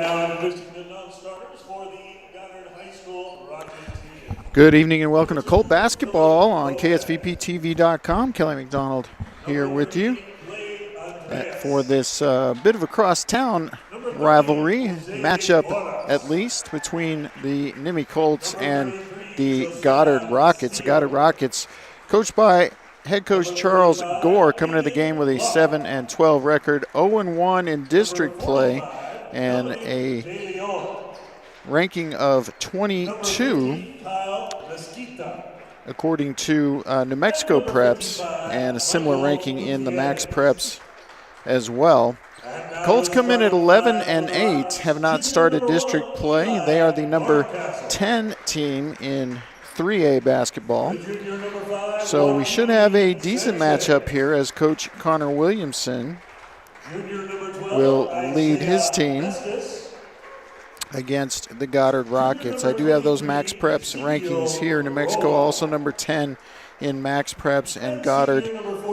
now introducing the non-starters for the Goddard High School Rocket team. Good evening and welcome to Colt Basketball on KSVPTV.com. Kelly McDonald here with you for this bit of a crosstown rivalry matchup, at least, between the Nimmie Colts and the Goddard Rockets. The Goddard Rockets, coached by head coach Charles Gore, coming into the game with a 7-12 record, 0-1 in district play, and a ranking of 22 according to New Mexico Preps, and a similar ranking in the Max Preps as well. Colts come in at 11-8, have not started district play. They are the number 10 team in 3A basketball. So we should have a decent matchup here as Coach Connor Williamson will lead his team against the Goddard Rockets. I do have those Max Preps rankings here. New Mexico also number 10 in Max Preps, and Goddard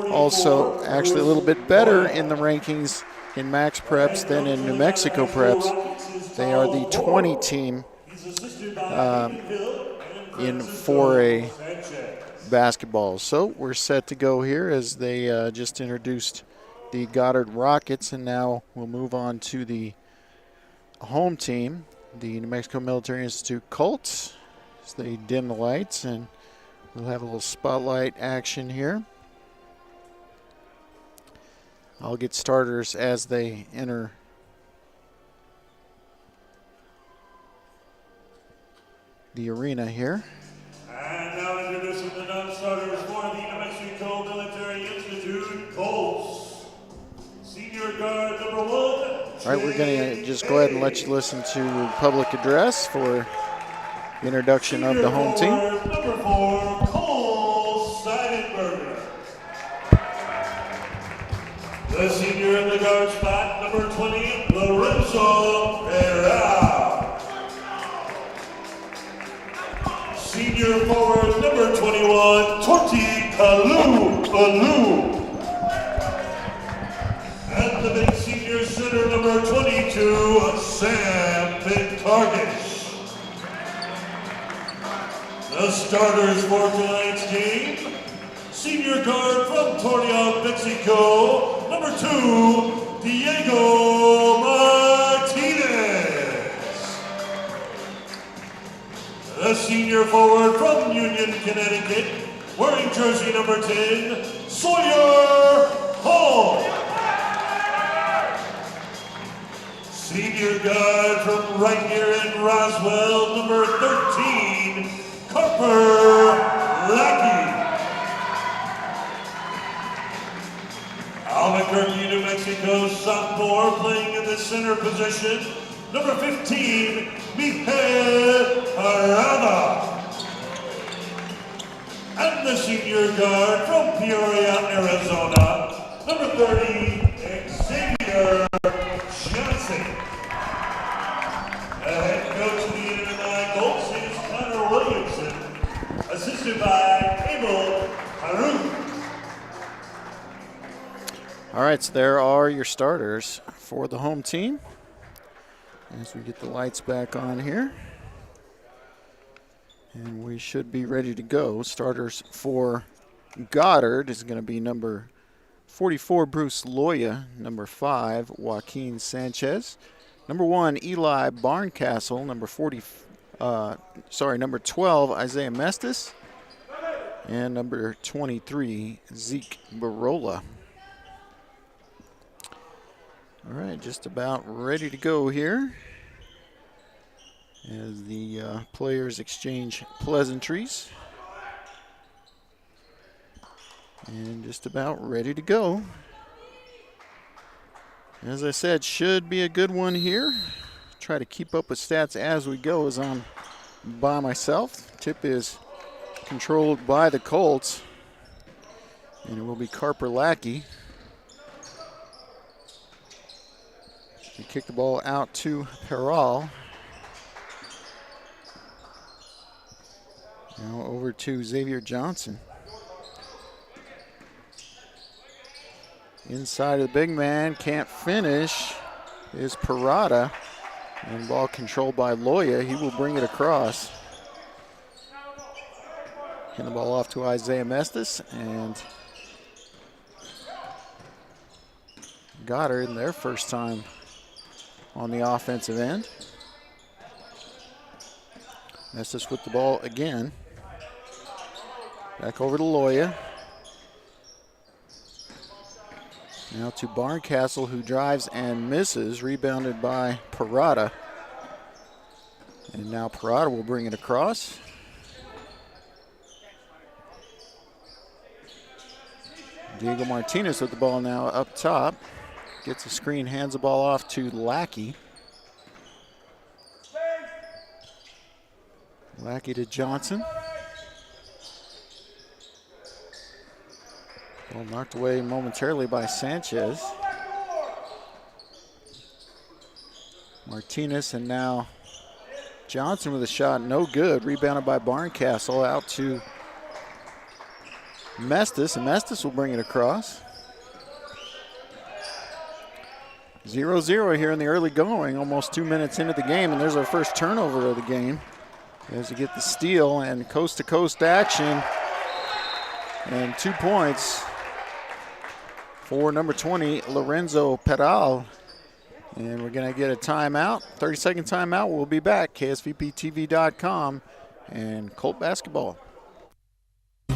also actually a little bit better in the rankings in Max Preps than in New Mexico Preps. They are the 20 team in 4A basketball. So we're set to go here as they just introduced the Goddard Rockets, and now we'll move on to the home team, the New Mexico Military Institute Colts, as they dim the lights, and we'll have a little spotlight action here. I'll get starters as they enter the arena here. And now introducing the non-starters for the New Mexico Military Institute Colts. Senior guard number 1. All right, we're going to just go ahead and let you listen to public address for the introduction of the home team. Number 4, Cole Seidenberger. The senior in the guard spot, number 20, Lorenzo Pereira. Senior forward, number 21, Torti Kalu. And the big senior center, number 22, Sam Pintargis. The starters for tonight's game: senior guard from Torreon, Mexico, number 2, Diego Martinez. The senior forward from Union, Connecticut, wearing jersey number 10, Sawyer Hall. Senior guard from right here in Roswell, number 13, Carper Lackey. Albuquerque, New Mexico sophomore playing in the center position, number 15, Miguel Arana. And the senior guard from Peoria, Arizona, number 30, Xavier Johnson. The head coach of the Nimmie Colts is Connor Williamson, assisted by Abel Haru. All right, so there are your starters for the home team. As we get the lights back on here. And we should be ready to go. Starters for Goddard is going to be number 44, Bruce Loya. Number 5, Joaquin Sanchez. Number 1, Eli Barncastle. Number 12, Isaiah Mestis. And number 23, Zeke Barola. All right, just about ready to go here as the players exchange pleasantries. And just about ready to go. As I said, should be a good one here. Try to keep up with stats as we go as I'm by myself. Tip is controlled by the Colts, and it will be Carper Lackey. We kick the ball out to Peral. Now over to Xavier Johnson. Inside of the big man, can't finish, is Parada. And ball controlled by Loya. He will bring it across. Hand the ball off to Isaiah Mestis and Goddard in their first time on the offensive end. Mestis with the ball again. Back over to Loya. Now to Barncastle, who drives and misses, rebounded by Parada. And now Parada will bring it across. Diego Martinez with the ball now up top. Gets a screen, hands the ball off to Lackey. Lackey to Johnson. Ball knocked away momentarily by Sanchez. Martinez and now Johnson with a shot, no good. Rebounded by Barncastle out to Mestis, and Mestis will bring it across. 0-0 here in the early going, almost 2 minutes into the game, and there's our first turnover of the game. As you get the steal and coast-to-coast action, and 2 points for number 20, Lorenzo Peral. And we're going to get a timeout, 30-second timeout. We'll be back, KSVPTV.com and Colt basketball.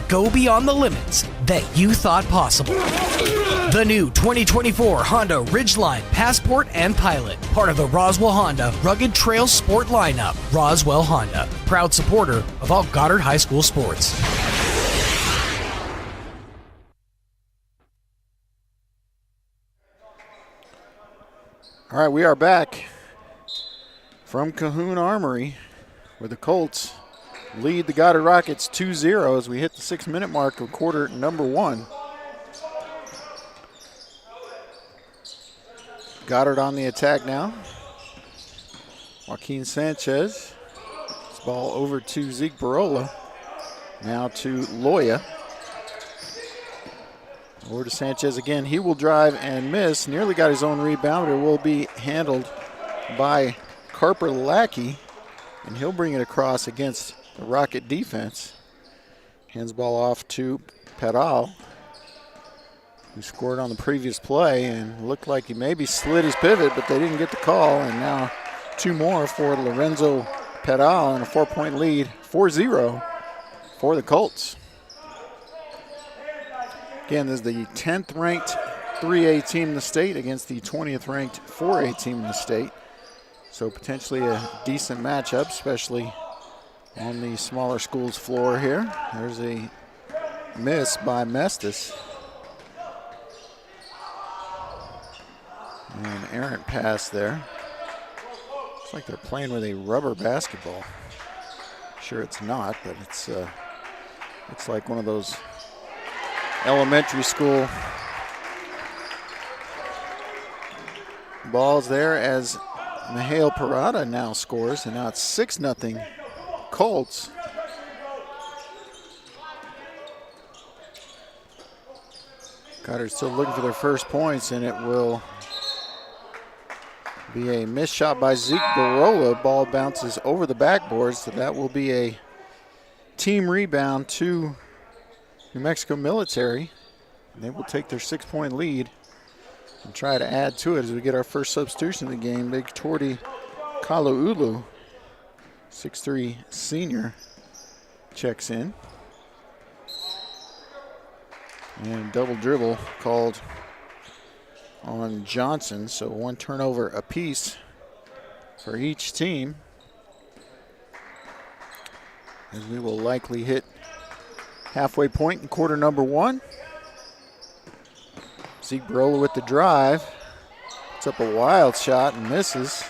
Go beyond the limits that you thought possible. The new 2024 Honda Ridgeline, Passport, and Pilot, part of the Roswell Honda Rugged Trail Sport lineup. Roswell Honda, proud supporter of all Goddard High School sports. All right, we are back from Cahoon Armory, where the Colts lead the Goddard Rockets 2-0 as we hit the 6-minute mark of quarter number 1. Goddard on the attack now. Joaquin Sanchez. This ball over to Zeke Barola. Now to Loya. Over to Sanchez again. He will drive and miss. Nearly got his own rebound, but it will be handled by Carper Lackey, and he'll bring it across against the Rocket defense. Hands ball off to Peral, who scored on the previous play and looked like he maybe slid his pivot, but they didn't get the call. And now 2 more for Lorenzo Peral and a 4-point lead, 4-0 for the Colts. Again, this is the 10th ranked 3A team in the state against the 20th ranked 4A team in the state. So potentially a decent matchup, especially on the smaller school's floor here. There's a miss by Mestis. And an errant pass there. Looks like they're playing with a rubber basketball. Sure it's not, but it's looks like one of those elementary school balls there, as Mihail Parada now scores, and now it's 6-0 Colts. Goddard still looking for their first points, and it will be a missed shot by Zeke Barola. Ball bounces over the backboard, so that will be a team rebound to New Mexico Military. They will take their 6-point lead and try to add to it as we get our first substitution of the game. Big Torti Kala'ulu, 6'3" senior, checks in. And double dribble called on Johnson, so 1 turnover apiece for each team, as we will likely hit halfway point in quarter number 1. Zeke Barola with the drive. Puts up a wild shot and misses.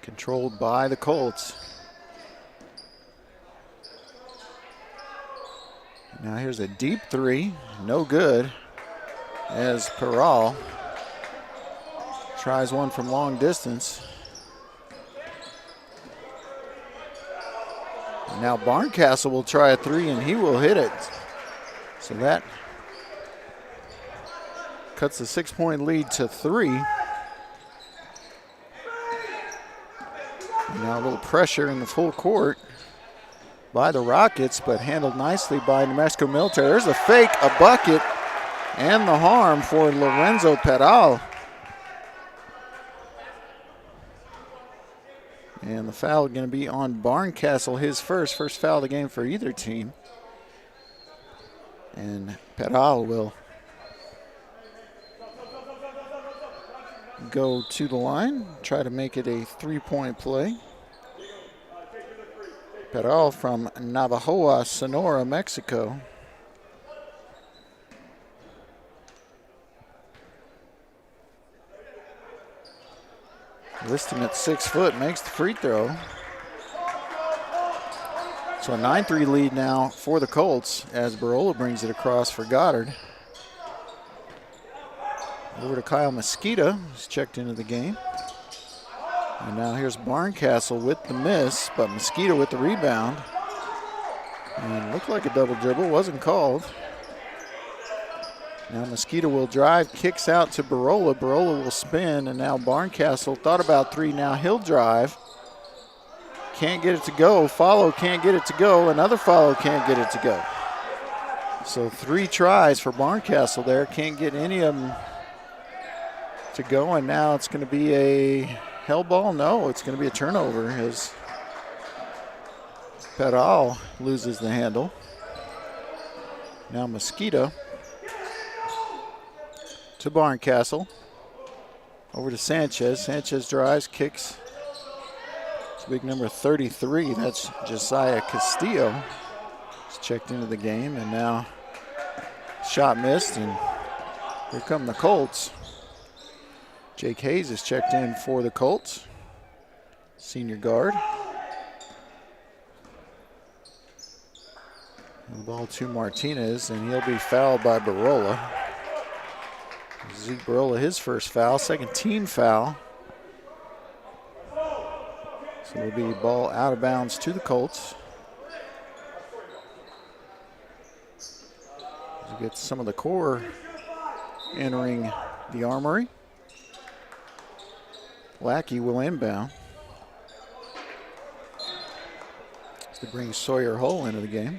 Controlled by the Colts. Now here's a deep 3. No good, as Peral tries one from long distance. And now Barncastle will try a 3, and he will hit it. So that cuts the 6-point lead to 3. Now a little pressure in the full court by the Rockets, but handled nicely by New Mexico Military. There's a fake, a bucket, and the harm for Lorenzo Peral. And the foul going to be on Barncastle, his first foul of the game for either team. And Peral will go to the line, try to make it a three-point play. Peral from Navajoa, Sonora, Mexico. Listed at 6 foot, makes the free throw. So a 9-3 lead now for the Colts as Barola brings it across for Goddard. Over to Kyle Mosquita, who's checked into the game. And now here's Barncastle with the miss, but Mosquita with the rebound. And looked like a double dribble, wasn't called. Now Mosquito will drive, kicks out to Barola. Barola will spin, and now Barncastle thought about three. Now he'll drive. Can't get it to go. Follow, can't get it to go. Another follow, can't get it to go. So 3 tries for Barncastle there. Can't get any of them to go, and now it's going to be a hell ball. No, it's going to be a turnover as Peral loses the handle. Now Mosquito to Barncastle. Over to Sanchez. Sanchez drives, kicks. It's big number 33. That's Josiah Castillo. He's checked into the game, and now shot missed, and here come the Colts. Jake Hayes is checked in for the Colts, senior guard. And the ball to Martinez, and he'll be fouled by Barola. Zeke Barola, his first foul, second team foul. So it'll be ball out of bounds to the Colts. As we get some of the core entering the armory. Lackey will inbound to bring Sawyer Hull into the game.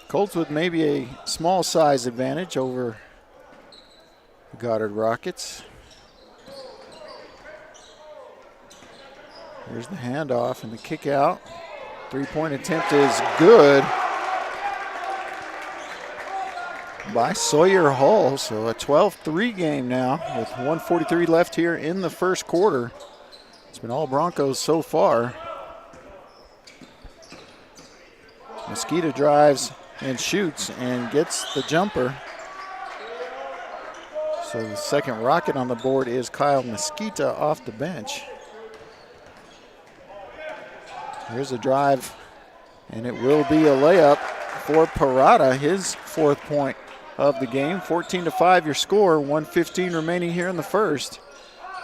Colts with maybe a small size advantage over the Goddard Rockets. Here's the handoff and the kick out. Three-point attempt is good by Sawyer Hull. So a 12-3 game now with 1:43 left here in the first quarter. It's been all Broncos so far. Mosquito drives and shoots and gets the jumper. So the second Rocket on the board is Kyle Mosquito off the bench. Here's a drive, and it will be a layup for Parada, his 4th point of the game. 14-5 your score, 1:15 remaining here in the first.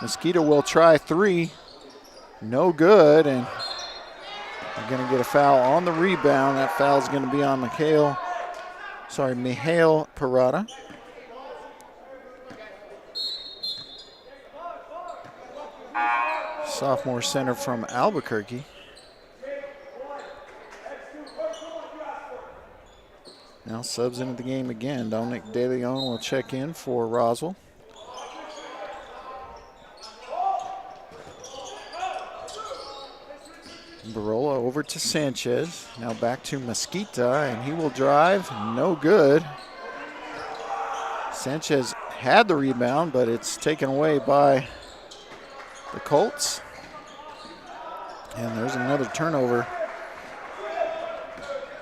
Mosquito will try 3, no good, and they're going to get a foul on the rebound. That foul is going to be on Mihail Parada. Sophomore center from Albuquerque. Now subs into the game again. Dominic De Leon will check in for Roswell. Barola over to Sanchez. Now back to Mosquita, and he will drive. No good. Sanchez had the rebound, but it's taken away by the Colts. And there's another turnover.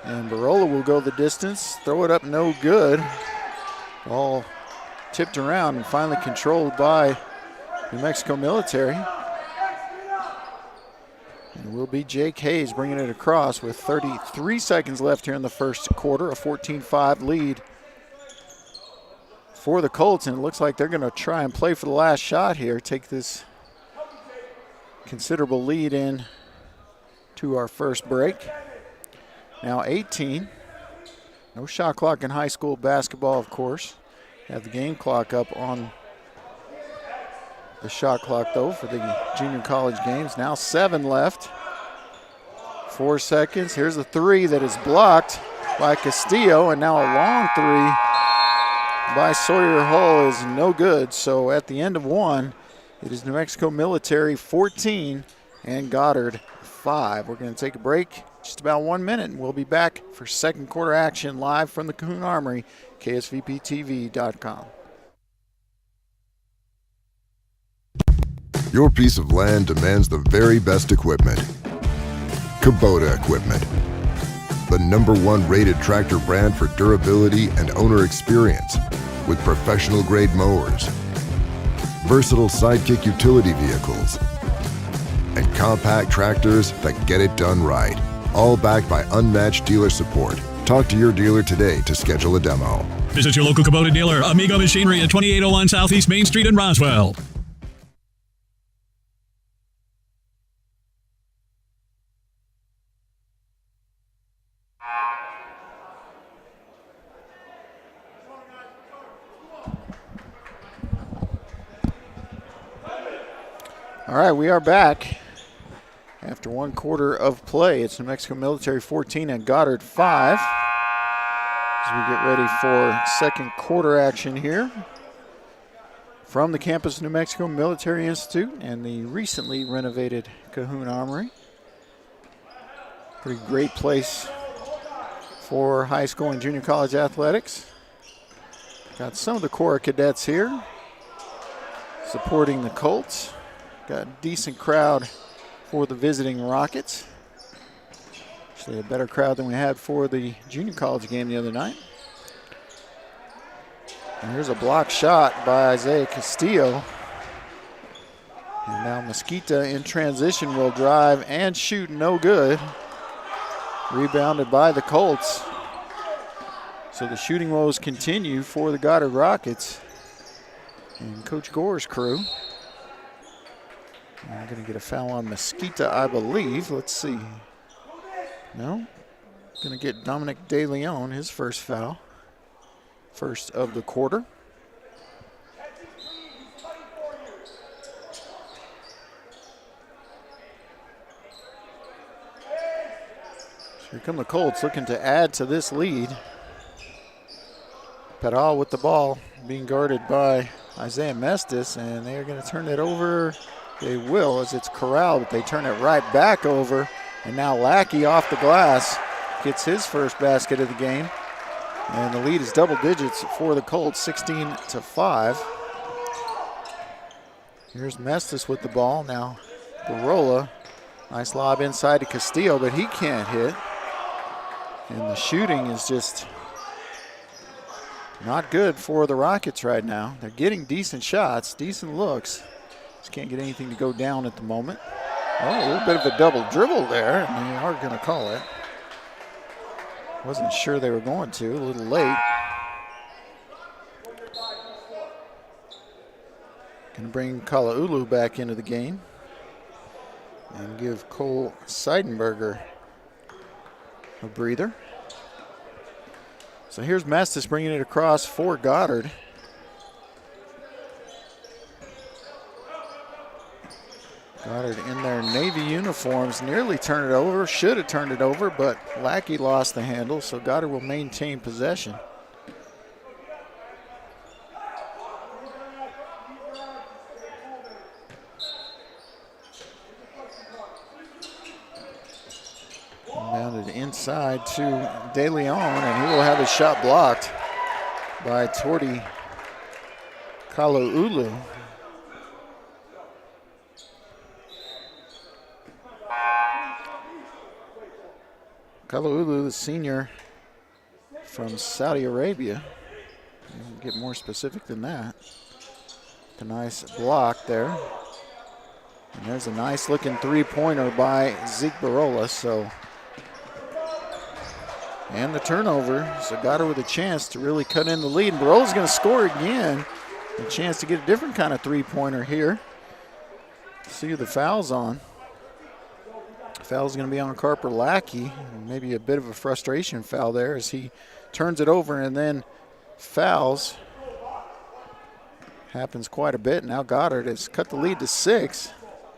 And Barola will go the distance, throw it up, no good. Ball tipped around and finally controlled by New Mexico Military. And it will be Jake Hayes bringing it across with 33 seconds left here in the first quarter, a 14-5 lead for the Colts. And it looks like they're going to try and play for the last shot here, take this considerable lead in to our first break. Now 18. No shot clock in high school basketball, of course. Have the game clock up on the shot clock, though, for the junior college games. Now 7 left. 4 seconds. Here's a three that is blocked by Castillo, and now a long three by Sawyer Hull is no good. So at the end of 1, it is New Mexico Military 14 and Goddard 5. We're going to take a break, just about 1 minute, and we'll be back for second quarter action live from the Cahoon Armory, KSVPTV.com. Your piece of land demands the very best equipment. Kubota Equipment, the #1 rated tractor brand for durability and owner experience, with professional grade mowers, versatile sidekick utility vehicles, and compact tractors that get it done right, all backed by unmatched dealer support. Talk to your dealer today to schedule a demo. Visit your local Kubota dealer, Amigo Machinery at 2801 Southeast Main Street in Roswell. All right, we are back after 1 quarter of play. It's New Mexico Military 14 and Goddard 5 as we get ready for second quarter action here from the campus of New Mexico Military Institute and the recently renovated Cahoon Armory. Pretty great place for high school and junior college athletics. Got some of the Corps cadets here supporting the Colts. Got a decent crowd for the visiting Rockets. Actually a better crowd than we had for the junior college game the other night. And here's a block shot by Isaiah Castillo. And now Mesquita in transition will drive and shoot, no good. Rebounded by the Colts. So the shooting woes continue for the Goddard Rockets and Coach Gore's crew. I'm going to get a foul on Mesquita, I believe. Let's see. No. Going to get Dominic De Leon his first foul. First of the quarter. So here come the Colts looking to add to this lead. Peral with the ball being guarded by Isaiah Mestis, and they are going to turn it over. They will, as it's corralled, but they turn it right back over. And now Lackey off the glass gets his first basket of the game. And the lead is double digits for the Colts, 16-5. Here's Mestis with the ball. Now Barola, nice lob inside to Castillo, but he can't hit. And the shooting is just not good for the Rockets right now. They're getting decent shots, decent looks. Just can't get anything to go down at the moment. Oh, a little bit of a double dribble there, and they are going to call it. Wasn't sure they were going to, a little late. Going to bring Kalaulu back into the game and give Cole Seidenberger a breather. So here's Mestis bringing it across for Goddard. Goddard in their Navy uniforms nearly turned it over, should have turned it over, but Lackey lost the handle, so Goddard will maintain possession. Mounted inside to De Leon, and he will have his shot blocked by Torti Kalaulu. Kalaulu, the senior from Saudi Arabia. We'll get more specific than that. A nice block there. And there's a nice looking three-pointer by Zeke Barola. And the turnover. So Goddard with a chance to really cut in the lead. And Barola's going to score again. A chance to get a different kind of three-pointer here. See who the foul's on. Foul's going to be on Carper Lackey. Maybe a bit of a frustration foul there as he turns it over and then fouls happens quite a bit. Now Goddard has cut the lead to 6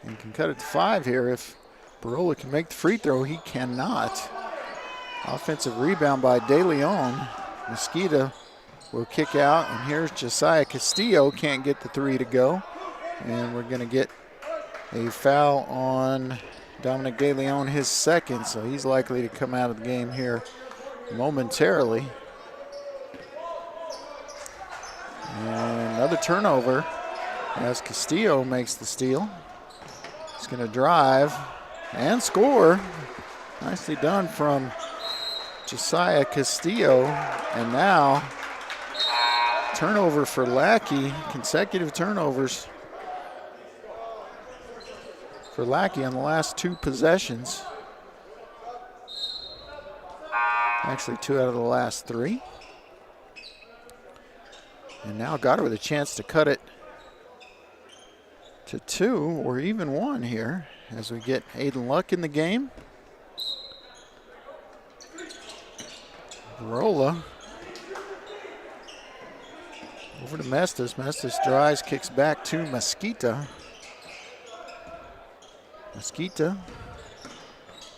and can cut it to 5 here if Barola can make the free throw. He cannot. Offensive rebound by De Leon. Mesquita will kick out, and here's Josiah Castillo. Can't get the 3 to go. And we're going to get a foul on Dominic De Leon, his second, so he's likely to come out of the game here momentarily. And another turnover as Castillo makes the steal. He's going to drive and score. Nicely done from Josiah Castillo. And now turnover for Lackey, consecutive turnovers for Lackey on the last 2 possessions. Actually 2 out of the last 3. And now Goddard with a chance to cut it to 2 or even 1 here as we get Aiden Luck in the game. Barola over to Mestis. Mestis drives, kicks back to Mesquita. Mesquita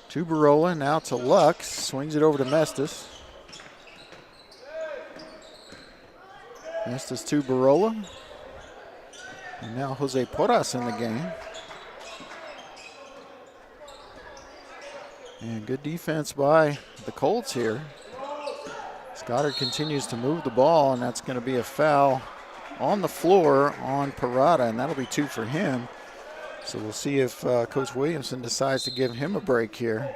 to Barola, now to Luck, swings it over to Mestis. Mestis to Barola. And now Jose Porras in the game. And good defense by the Colts here. Goddard continues to move the ball, and that's going to be a foul on the floor on Parada, and that'll be 2 for him. So we'll see if Coach Williamson decides to give him a break here.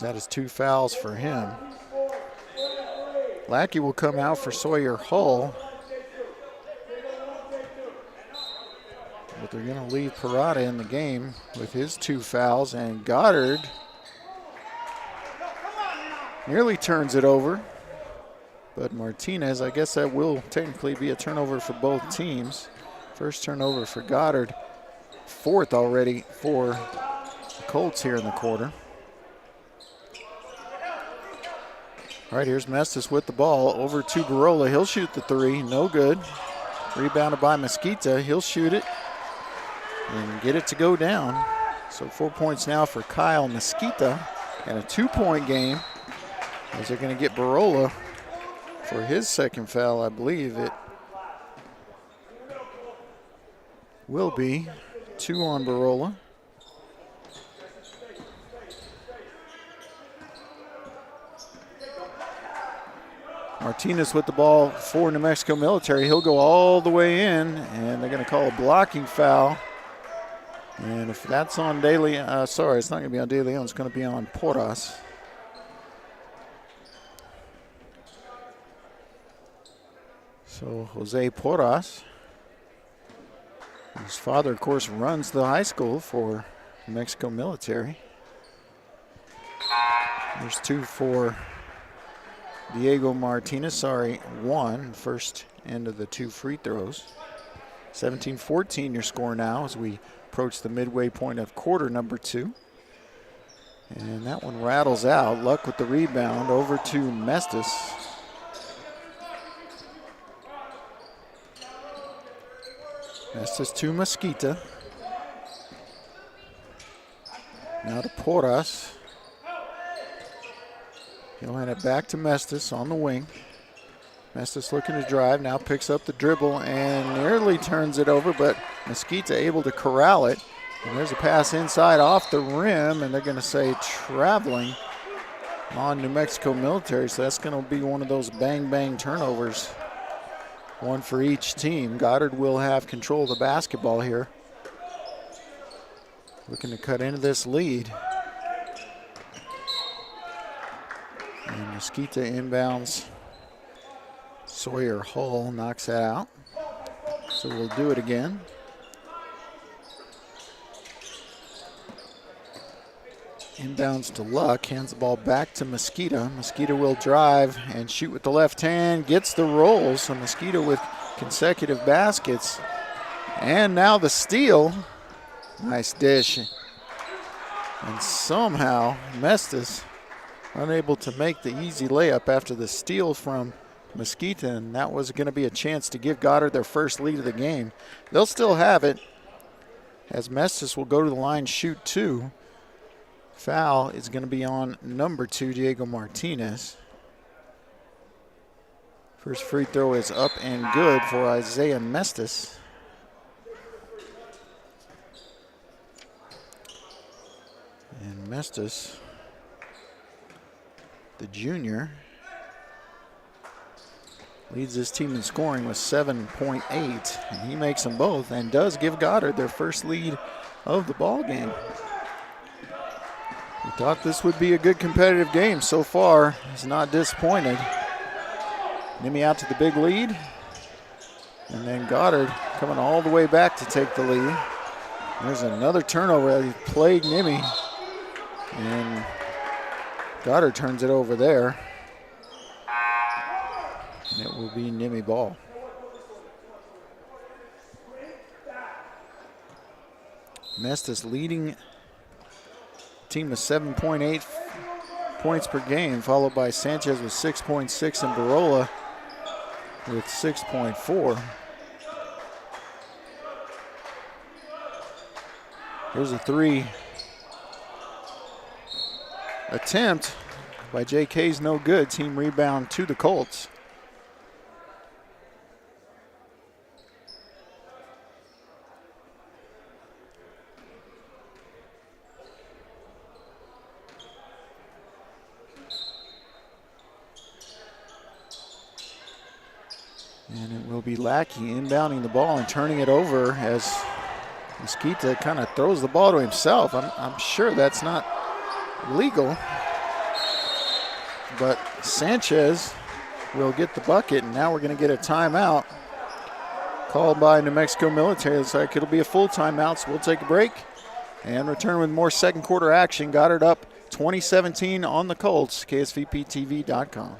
That is 2 fouls for him. Lackey will come out for Sawyer Hull. But they're going to leave Parada in the game with his 2 fouls, and Goddard nearly turns it over. But Martinez, I guess that will technically be a turnover for both teams. First turnover for Goddard, 4th already for the Colts here in the quarter. All right, here's Mestis with the ball over to Barola. He'll shoot the 3, no good. Rebounded by Mesquita, he'll shoot it and get it to go down. So 4 points now for Kyle Mesquita, and a 2-point game as they're going to get Barola for his second foul. I believe it will be 2 on Barola. Martinez with the ball for New Mexico Military. He'll go all the way in, and they're going to call a blocking foul. And if that's on De Leon, sorry, it's not going to be on De Leon, it's going to be on Porras. So Jose Porras, his father, of course, runs the high school for New Mexico Military. There's 2 for Diego Martinez, 1, first end of the 2 free throws. 17-14 your score now as we approach the midway point of quarter number 2. And that one rattles out. Luck with the rebound over to Mestis. Mestis to Mesquita. Now to Porras. He'll hand it back to Mestis on the wing. Mestis looking to drive, now picks up the dribble and nearly turns it over, but Mesquita able to corral it. And there's a pass inside off the rim, and they're going to say traveling on New Mexico Military. So that's going to be one of those bang-bang turnovers. 1 for each team. Goddard will have control of the basketball here. Looking to cut into this lead. And Mesquita inbounds. Sawyer Hull knocks that out. So we'll do it again. Inbounds to Luck, hands the ball back to Mesquita. Mesquita will drive and shoot with the left hand, gets the roll. So Mesquita with consecutive baskets. And now the steal. Nice dish. And somehow Mestis unable to make the easy layup after the steal from Mesquita, and that was going to be a chance to give Goddard their first lead of the game. They'll still have it, as Mestis will go to the line, shoot 2. Foul is going to be on number 2, Diego Martinez. First free throw is up and good for Isaiah Mestis. And Mestis, the junior, leads his team in scoring with 7.8, and he makes them both and does give Goddard their first lead of the ball game. We thought this would be a good competitive game. So far, he's not disappointed. Nimi out to the big lead, and then Goddard coming all the way back to take the lead. There's another turnover. He played Nimi, and Goddard turns it over there. And it will be Nimi ball. Mestis leading the team with 7.8 points per game, followed by Sanchez with 6.6 and Barola with 6.4. Here's a 3 attempt by JK's no good. Team rebound to the Colts. And it will be Lackey inbounding the ball and turning it over as Mesquita kind of throws the ball to himself. I'm sure that's not legal, but Sanchez will get the bucket, and now we're going to get a timeout called by New Mexico Military. Looks like it'll be a full timeout, so we'll take a break and return with more second quarter action. Goddard up 2017 on the Colts, KSVPTV.com.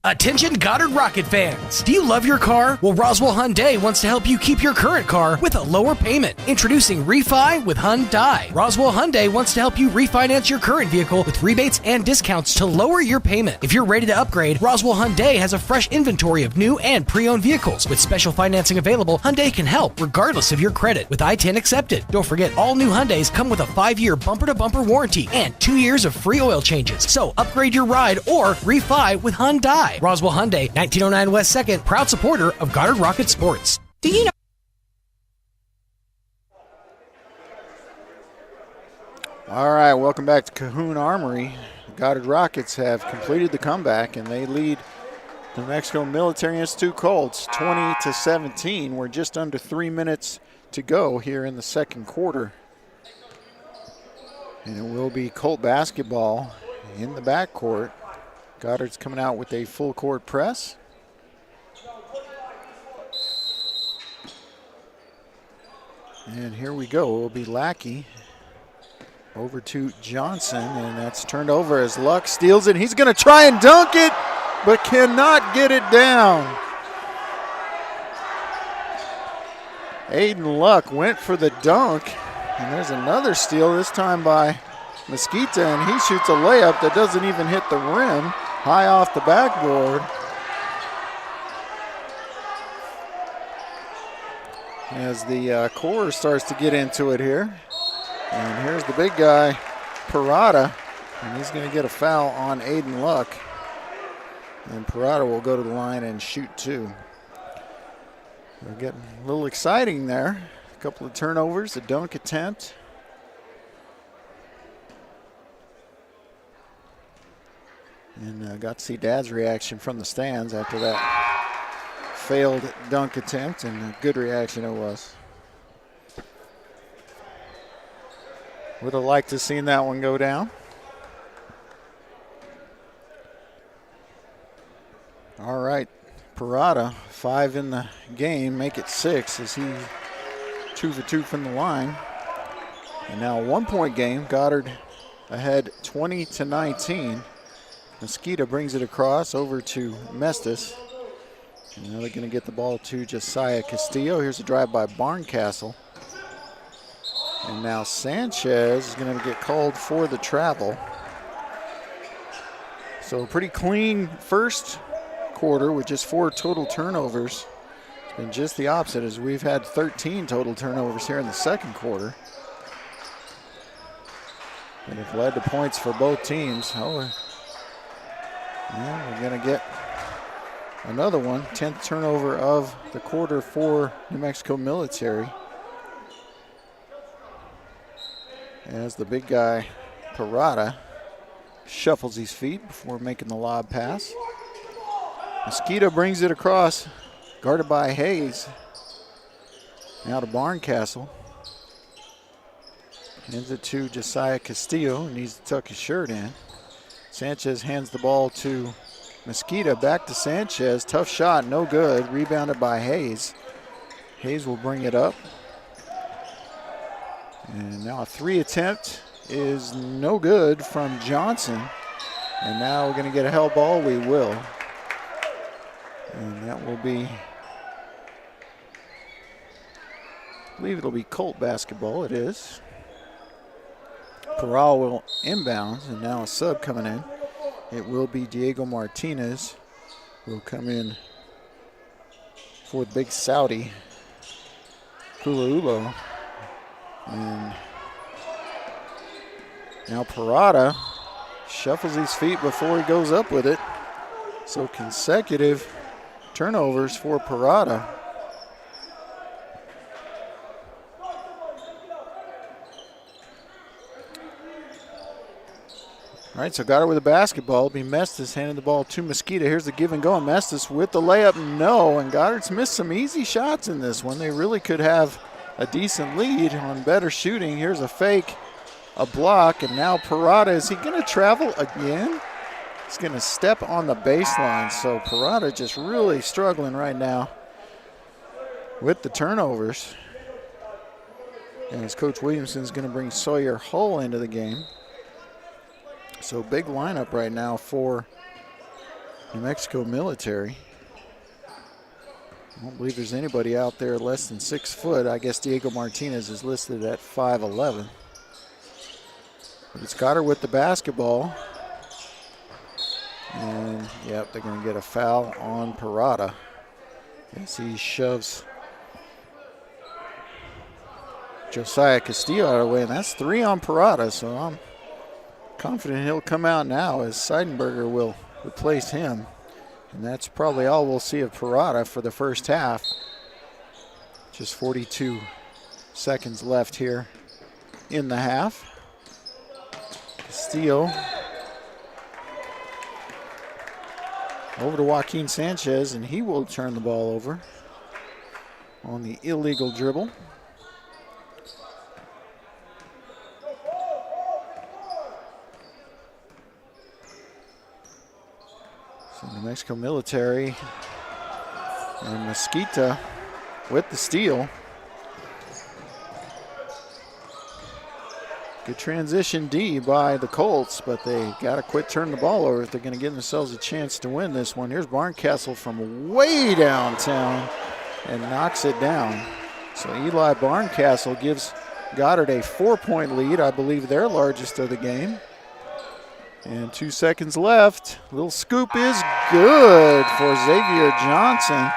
Attention Goddard Rocket fans! Do you love your car? Well, Roswell Hyundai wants to help you keep your current car with a lower payment. Introducing Refi with Hyundai. Roswell Hyundai wants to help you refinance your current vehicle with rebates and discounts to lower your payment. If you're ready to upgrade, Roswell Hyundai has a fresh inventory of new and pre-owned vehicles. With special financing available, Hyundai can help regardless of your credit with I-10 accepted. Don't forget, all new Hyundais come with a 5-year bumper-to-bumper warranty and 2 years of free oil changes. So upgrade your ride or refi with Hyundai. Roswell Hyundai, 1909 West 2nd, proud supporter of Goddard Rocket Sports. Do you know? All right, welcome back to Cahoon Armory. The Goddard Rockets have completed the comeback, and they lead the New Mexico Military Institute Colts 20-17. We're just under 3 minutes to go here in the second quarter. And it will be Colt basketball in the backcourt. Goddard's coming out with a full court press. And here we go. It will be Lackey over to Johnson, and that's turned over as Luck steals it. He's going to try and dunk it, but cannot get it down. Aiden Luck went for the dunk, and there's another steal, this time by Mesquita, and he shoots a layup that doesn't even hit the rim. High off the backboard. As the core starts to get into it here. And here's the big guy, Parada, and he's going to get a foul on Aiden Luck. And Parada will go to the line and shoot 2. We're getting a little exciting there. A couple of turnovers, a dunk attempt. And got to see Dad's reaction from the stands after that failed dunk attempt, and a good reaction it was. Would have liked to have seen that one go down. All right, Parada, 5 in the game, make it 6 as he 2 for 2 from the line. And now a 1-point game, Goddard ahead 20-19. Mesquita brings it across over to Mestis. And now they're going to get the ball to Josiah Castillo. Here's a drive by Barncastle. And now Sanchez is going to get called for the travel. So pretty clean first quarter with just 4 total turnovers. It's been just the opposite, as we've had 13 total turnovers here in the second quarter. And have led to points for both teams. Oh, yeah, we're going to get another one. 10th turnover of the quarter for New Mexico Military. As the big guy, Parada, shuffles his feet before making the lob pass. Mosquito brings it across, guarded by Hayes. Now to Barncastle. Hands it to Josiah Castillo, who needs to tuck his shirt in. Sanchez hands the ball to Mosquito, back to Sanchez. Tough shot, no good. Rebounded by Hayes. Hayes will bring it up. And now a 3 attempt is no good from Johnson. And now we're going to get a hell ball. We will. And that will be, I believe it'll be Colt basketball. It is. Corral will inbound, and now a sub coming in. It will be Diego Martinez who will come in for the big Saudi, Hula. And now Parada shuffles his feet before he goes up with it. So consecutive turnovers for Parada. All right, so Goddard with the basketball. Be Mestis handing the ball to Mosquito. Here's the give and go. Mestis with the layup, no. And Goddard's missed some easy shots in this one. They really could have a decent lead on better shooting. Here's a fake, a block, and now Parada, is he going to travel again? He's going to step on the baseline. So Parada just really struggling right now with the turnovers. And as Coach Williamson's going to bring Sawyer Hull into the game. So big lineup right now for New Mexico Military. I don't believe there's anybody out there less than 6 foot. I guess Diego Martinez is listed at 5'11". But it's Goddard with the basketball. And, yep, they're going to get a foul on Parada as he shoves Josiah Castillo out of the way. And that's 3 on Parada, so I'm confident he'll come out now as Seidenberger will replace him. And that's probably all we'll see of Parada for the first half. Just 42 seconds left here in the half. Castillo over to Joaquin Sanchez, and he will turn the ball over on the illegal dribble. So New Mexico Military and Mesquita with the steal. Good transition D by the Colts, but they got to quit turning the ball over if they're going to give themselves a chance to win this one. Here's Barncastle from way downtown and knocks it down. So Eli Barncastle gives Goddard a 4-point lead, I believe their largest of the game. And 2 seconds left. Little scoop is good for Xavier Johnson.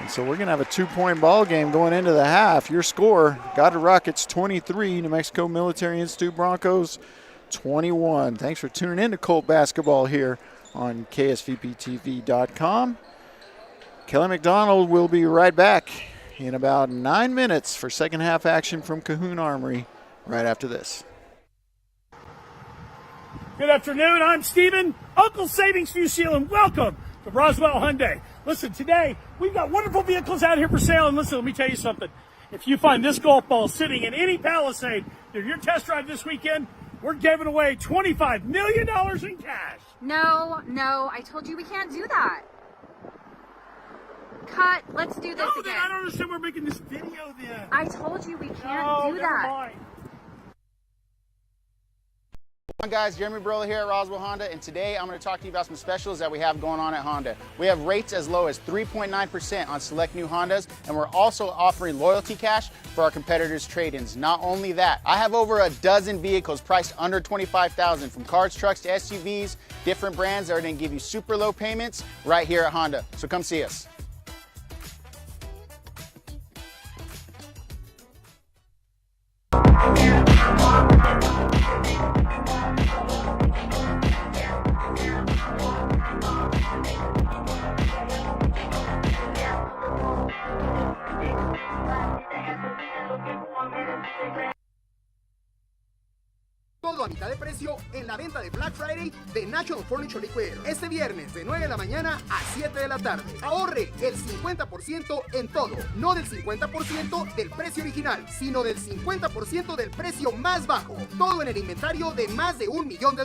And so we're going to have a 2-point ball game going into the half. Your score, Goddard Rockets 23, New Mexico Military Institute Broncos 21. Thanks for tuning in to Colt basketball here on KSVPTV.com. Kelly McDonald will be right back in about 9 minutes for second half action from Cahoon Armory right after this. Good afternoon, I'm Steven, Uncle Savings View Seal, and welcome to Roswell Hyundai. Listen, today we've got wonderful vehicles out here for sale, and listen, let me tell you something. If you find this golf ball sitting in any Palisade during your test drive this weekend, we're giving away $25 million in cash. No, I told you we can't do that. Cut, let's do this again. I don't understand, we're making this video then. I told you we can't do that. Mind. Hi guys, Jeremy Brola here at Roswell Honda, and today I'm going to talk to you about some specials that we have going on at Honda. We have rates as low as 3.9% on select new Hondas, and we're also offering loyalty cash for our competitors' trade-ins. Not only that, I have over a dozen vehicles priced under $25,000, from cars, trucks to SUVs, different brands that are going to give you super low payments right here at Honda. So come see us. Todo a mitad de precio en la venta de Black Friday de National Furniture Liquidero. Este viernes de 9 de la mañana a 7 de la tarde. Ahorre el 50% en todo. No del 50% del precio original, sino del 50% del precio más bajo. Todo en el inventario de más de $1 millón.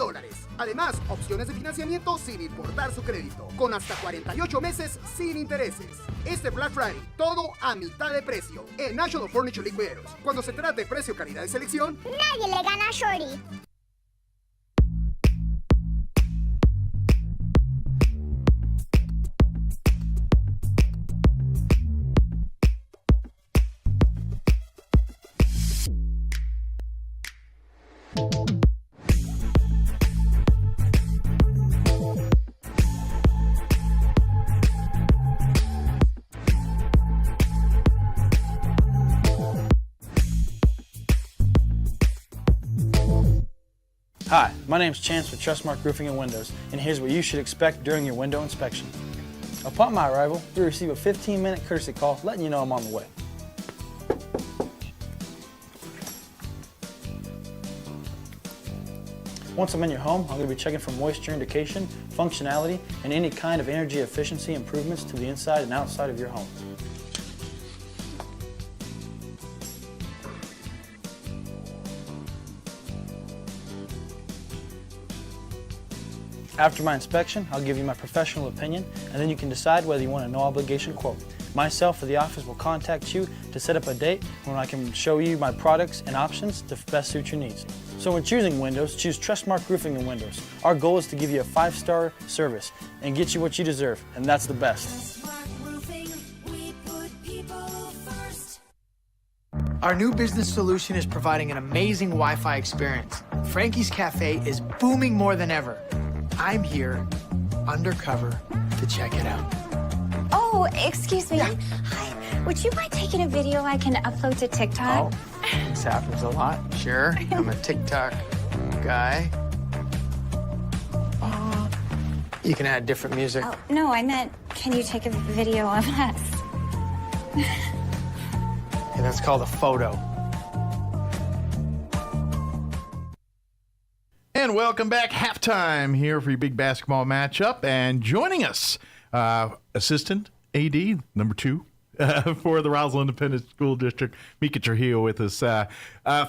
Además, opciones de financiamiento sin importar su crédito. Con hasta 48 meses sin intereses. Este Black Friday, todo a mitad de precio en National Furniture Liquideros. Cuando se trata de precio, calidad y selección, nadie le gana a Shorty. Hi, my name's Chance with Trustmark Roofing and Windows, and here's what you should expect during your window inspection. Upon my arrival, you'll receive a 15-minute courtesy call letting you know I'm on the way. Once I'm in your home, I'm going to be checking for moisture indication, functionality, and any kind of energy efficiency improvements to the inside and outside of your home. After my inspection, I'll give you my professional opinion, and then you can decide whether you want a no-obligation quote. Myself or the office will contact you to set up a date when I can show you my products and options to best suit your needs. So when choosing windows, choose Trustmark Roofing and Windows. Our goal is to give you a 5-star service and get you what you deserve, and that's the best. Our new business solution is providing an amazing Wi-Fi experience. Frankie's Cafe is booming more than ever. I'm here, undercover, to check it out. Oh, excuse me. Hi. Would you mind taking a video I can upload to TikTok? Oh, this happens a lot. Sure, I'm a TikTok guy. You can add different music. Oh, no, I meant, can you take a video of us? Yeah, that's called a photo. And welcome back. Halftime here for your big basketball matchup. And joining us, Assistant AD, number 2, for the Roswell Independent School District, Mika Trujillo with us.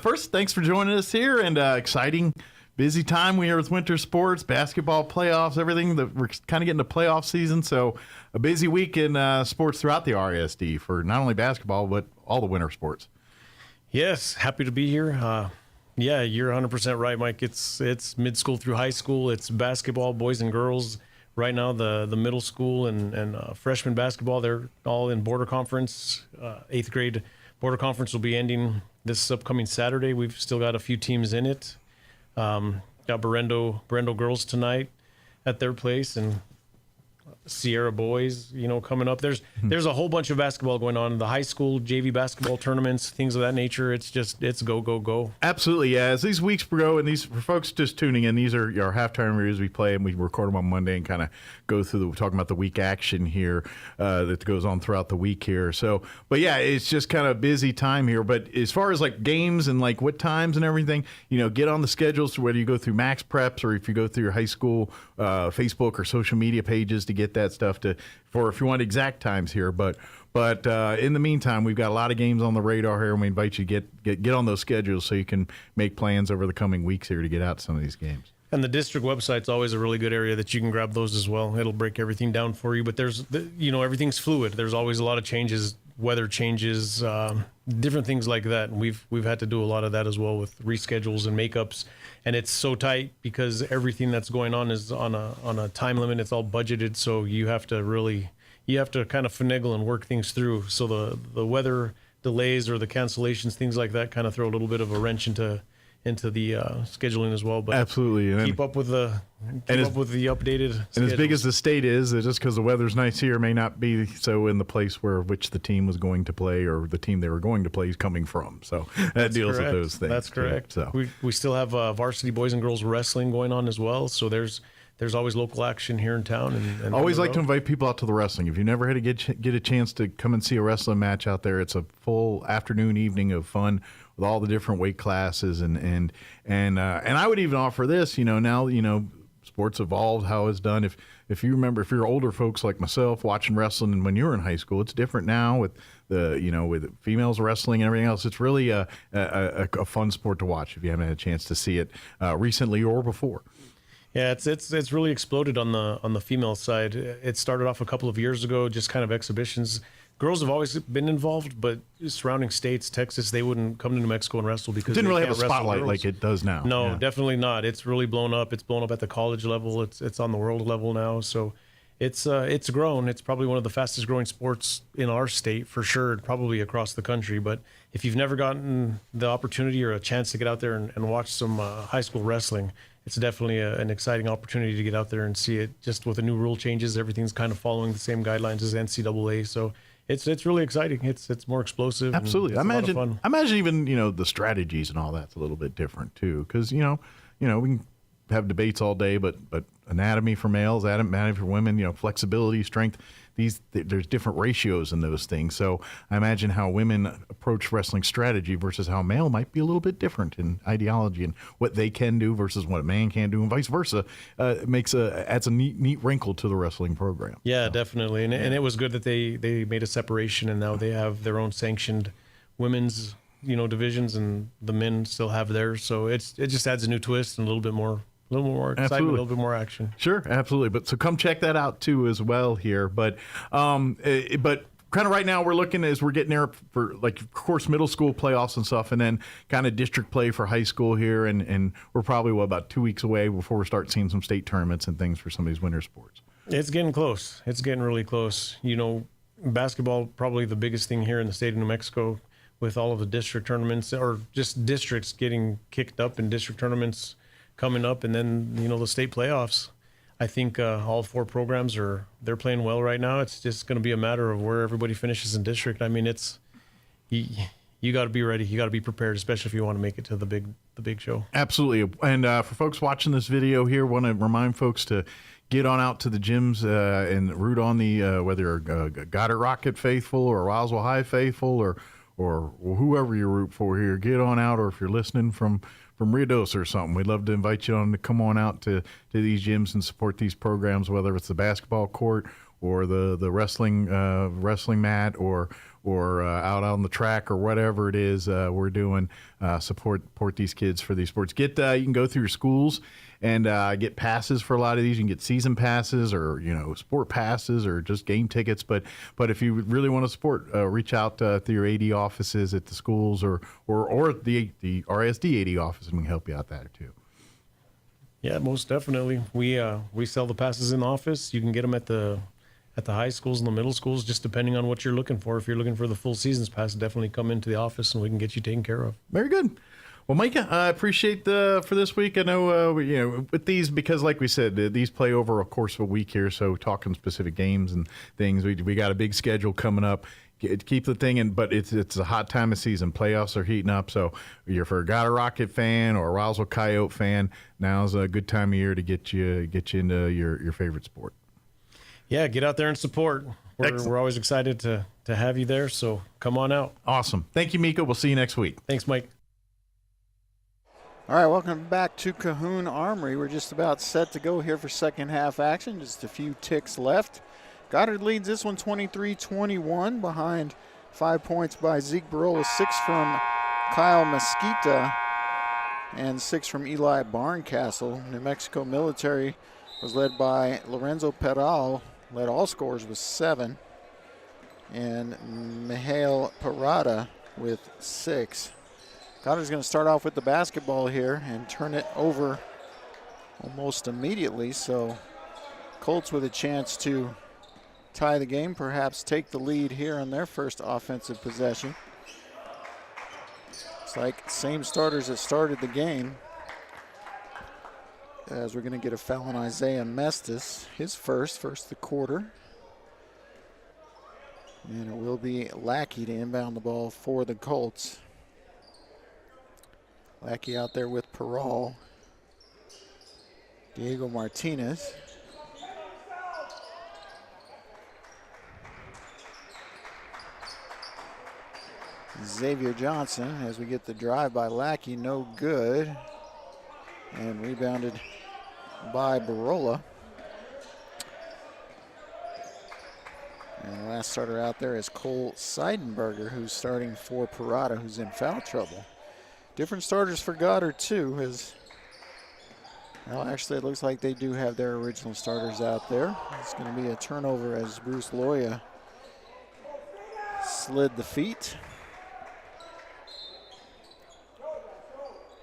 First, thanks for joining us here, and exciting, busy time we are with winter sports, basketball playoffs, everything. We're kind of getting to playoff season, so a busy week in sports throughout the RSD for not only basketball, but all the winter sports. Yes, happy to be here. Yeah, you're 100% right, Mike. It's mid-school through high school. It's basketball, boys and girls. Right now, the middle school and freshman basketball, they're all in border conference. 8th grade border conference will be ending this upcoming Saturday. We've still got a few teams in it. Got Berendo girls tonight at their place, and Sierra boys, coming up. There's a whole bunch of basketball going on. The high school JV basketball tournaments, things of that nature. It's go, go, go. Absolutely, yeah. As these weeks go, and these, for folks just tuning in, these are our halftime reviews we play, and we record them on Monday and kind of go through talking about the week action here that goes on throughout the week here. So, but yeah, it's just kind of busy time here. But as far as like games and like what times and everything, get on the schedules, whether you go through Max Preps or if you go through your high school Facebook or social media pages to get that stuff for if you want exact times here. But in the meantime, we've got a lot of games on the radar here, and we invite you to get on those schedules so you can make plans over the coming weeks here to get out to some of these games. And the district website's always a really good area that you can grab those as well. It'll break everything down for you. But there's, everything's fluid. There's always a lot of changes, weather changes, different things like that. And we've had to do a lot of that as well with reschedules and makeups, and it's so tight because everything that's going on is on a time limit. It's all budgeted, so you have to kind of finagle and work things through. So the weather delays or the cancellations, things like that, kind of throw a little bit of a wrench into the scheduling as well. But absolutely, and keep up with the updated. And schedules. as big as the state is, just because the weather's nice here may not be so in the place which the team was going to play or the team they were going to play is coming from. So that deals with those things. That's correct. Too, so we still have varsity boys and girls wrestling going on as well. So there's always local action here in town. And always like to invite people out to the wrestling. If you never had to get a chance to come and see a wrestling match out there, it's a full afternoon, evening of fun with all the different weight classes and I would even offer this. Now sports evolved how it's done. If you remember, if you're older folks like myself watching wrestling, and when you were in high school, it's different now with with females wrestling and everything else. It's really a fun sport to watch if you haven't had a chance to see it recently or before. Yeah, it's really exploded on the female side. It started off a couple of years ago, just kind of exhibitions. Girls have always been involved, but surrounding states, Texas, they wouldn't come to New Mexico and wrestle because it didn't really have a wrestle spotlight girls. like it does now. No, yeah. Definitely not. It's really blown up. It's blown up at the college level. It's on the world level now. So it's grown. It's probably one of the fastest growing sports in our state for sure, probably across the country. But if you've never gotten the opportunity or a chance to get out there and watch some high school wrestling, it's definitely an exciting opportunity to get out there and see it. Just with the new rule changes, everything's kind of following the same guidelines as NCAA. So it's really exciting. It's more explosive. Absolutely. I imagine even the strategies and all that's a little bit different too, because we can have debates all day, but anatomy for males, anatomy for women, flexibility, strength. There's different ratios in those things. So I imagine how women approach wrestling strategy versus how a male might be a little bit different in ideology and what they can do versus what a man can do, and vice versa. Adds a neat wrinkle to the wrestling program. Yeah, definitely. And it was good that they made a separation, and now they have their own sanctioned women's divisions, and the men still have theirs. So it just adds a new twist and a little bit more excitement, Absolutely. a little bit more action. Sure, absolutely. But so come check that out too as well here. But kind of right now we're looking as we're getting there for, like, of course, middle school playoffs and stuff, and then kind of district play for high school here, and we're probably about 2 weeks away before we start seeing some state tournaments and things for some of these winter sports. It's getting close. It's getting really close. Basketball probably the biggest thing here in the state of New Mexico, with all of the district tournaments or just districts getting kicked up in district tournaments coming up, and then the state playoffs. I think all 4 programs they're playing well right now. It's just going to be a matter of where everybody finishes in district. I mean, it's you got to be ready. You got to be prepared, especially if you want to make it to the big show. Absolutely. And for folks watching this video here, want to remind folks to get on out to the gyms and root on the whether you're Goddard Rocket faithful or Roswell High faithful or whoever you root for here. Get on out, or if you're listening from Riados or something, we'd love to invite you on to come on out to these gyms and support these programs, whether it's the basketball court or the wrestling mat or out on the track or whatever it is we're doing. Support these kids for these sports. You can go through your schools and get passes for a lot of these. You can get season passes or sport passes or just game tickets. But if you really want to support, reach out to your AD offices at the schools or the RSD AD office, and we can help you out there too. Yeah, most definitely. We sell the passes in the office. You can get them at the high schools and the middle schools, just depending on what you're looking for. If you're looking for the full season's pass, definitely come into the office and we can get you taken care of. Very good. Well, Micah, I appreciate for this week. I know with these, because like we said, these play over a course of a week here. So talking specific games and things, we got a big schedule coming up. Keep the thing in, but it's a hot time of season. Playoffs are heating up, so you're for a Goddard Rocket fan or a Roswell Coyote fan, now's a good time of year to get you into your favorite sport. Yeah, get out there and support. We're always excited to have you there, so come on out. Awesome. Thank you, Mika. We'll see you next week. Thanks, Mike. All right, welcome back to Cahoon Armory. We're just about set to go here for second half action. Just a few ticks left. Goddard leads this one 23-21 behind 5 points by Zeke Barola, 6 from Kyle Mesquita, and 6 from Eli Barncastle. New Mexico Military was led by Lorenzo Peral, led all scorers with 7, and Mihail Parada with 6. Goddard's going to start off with the basketball here and turn it over almost immediately. So Colts with a chance to tie the game, perhaps take the lead here on their first offensive possession. It's like same starters that started the game, as we're going to get a foul on Isaiah Mestis, his first the quarter. And it will be Lackey to inbound the ball for the Colts. Lackey out there with Peral. Diego Martinez. Xavier Johnson as we get the drive by Lackey, no good. And rebounded by Barola. And the last starter out there is Cole Seidenberger, who's starting for Parada, who's in foul trouble. Different starters for Goddard, too. Well, actually, it looks like they do have their original starters out there. It's going to be a turnover as Bruce Loya slid the feet.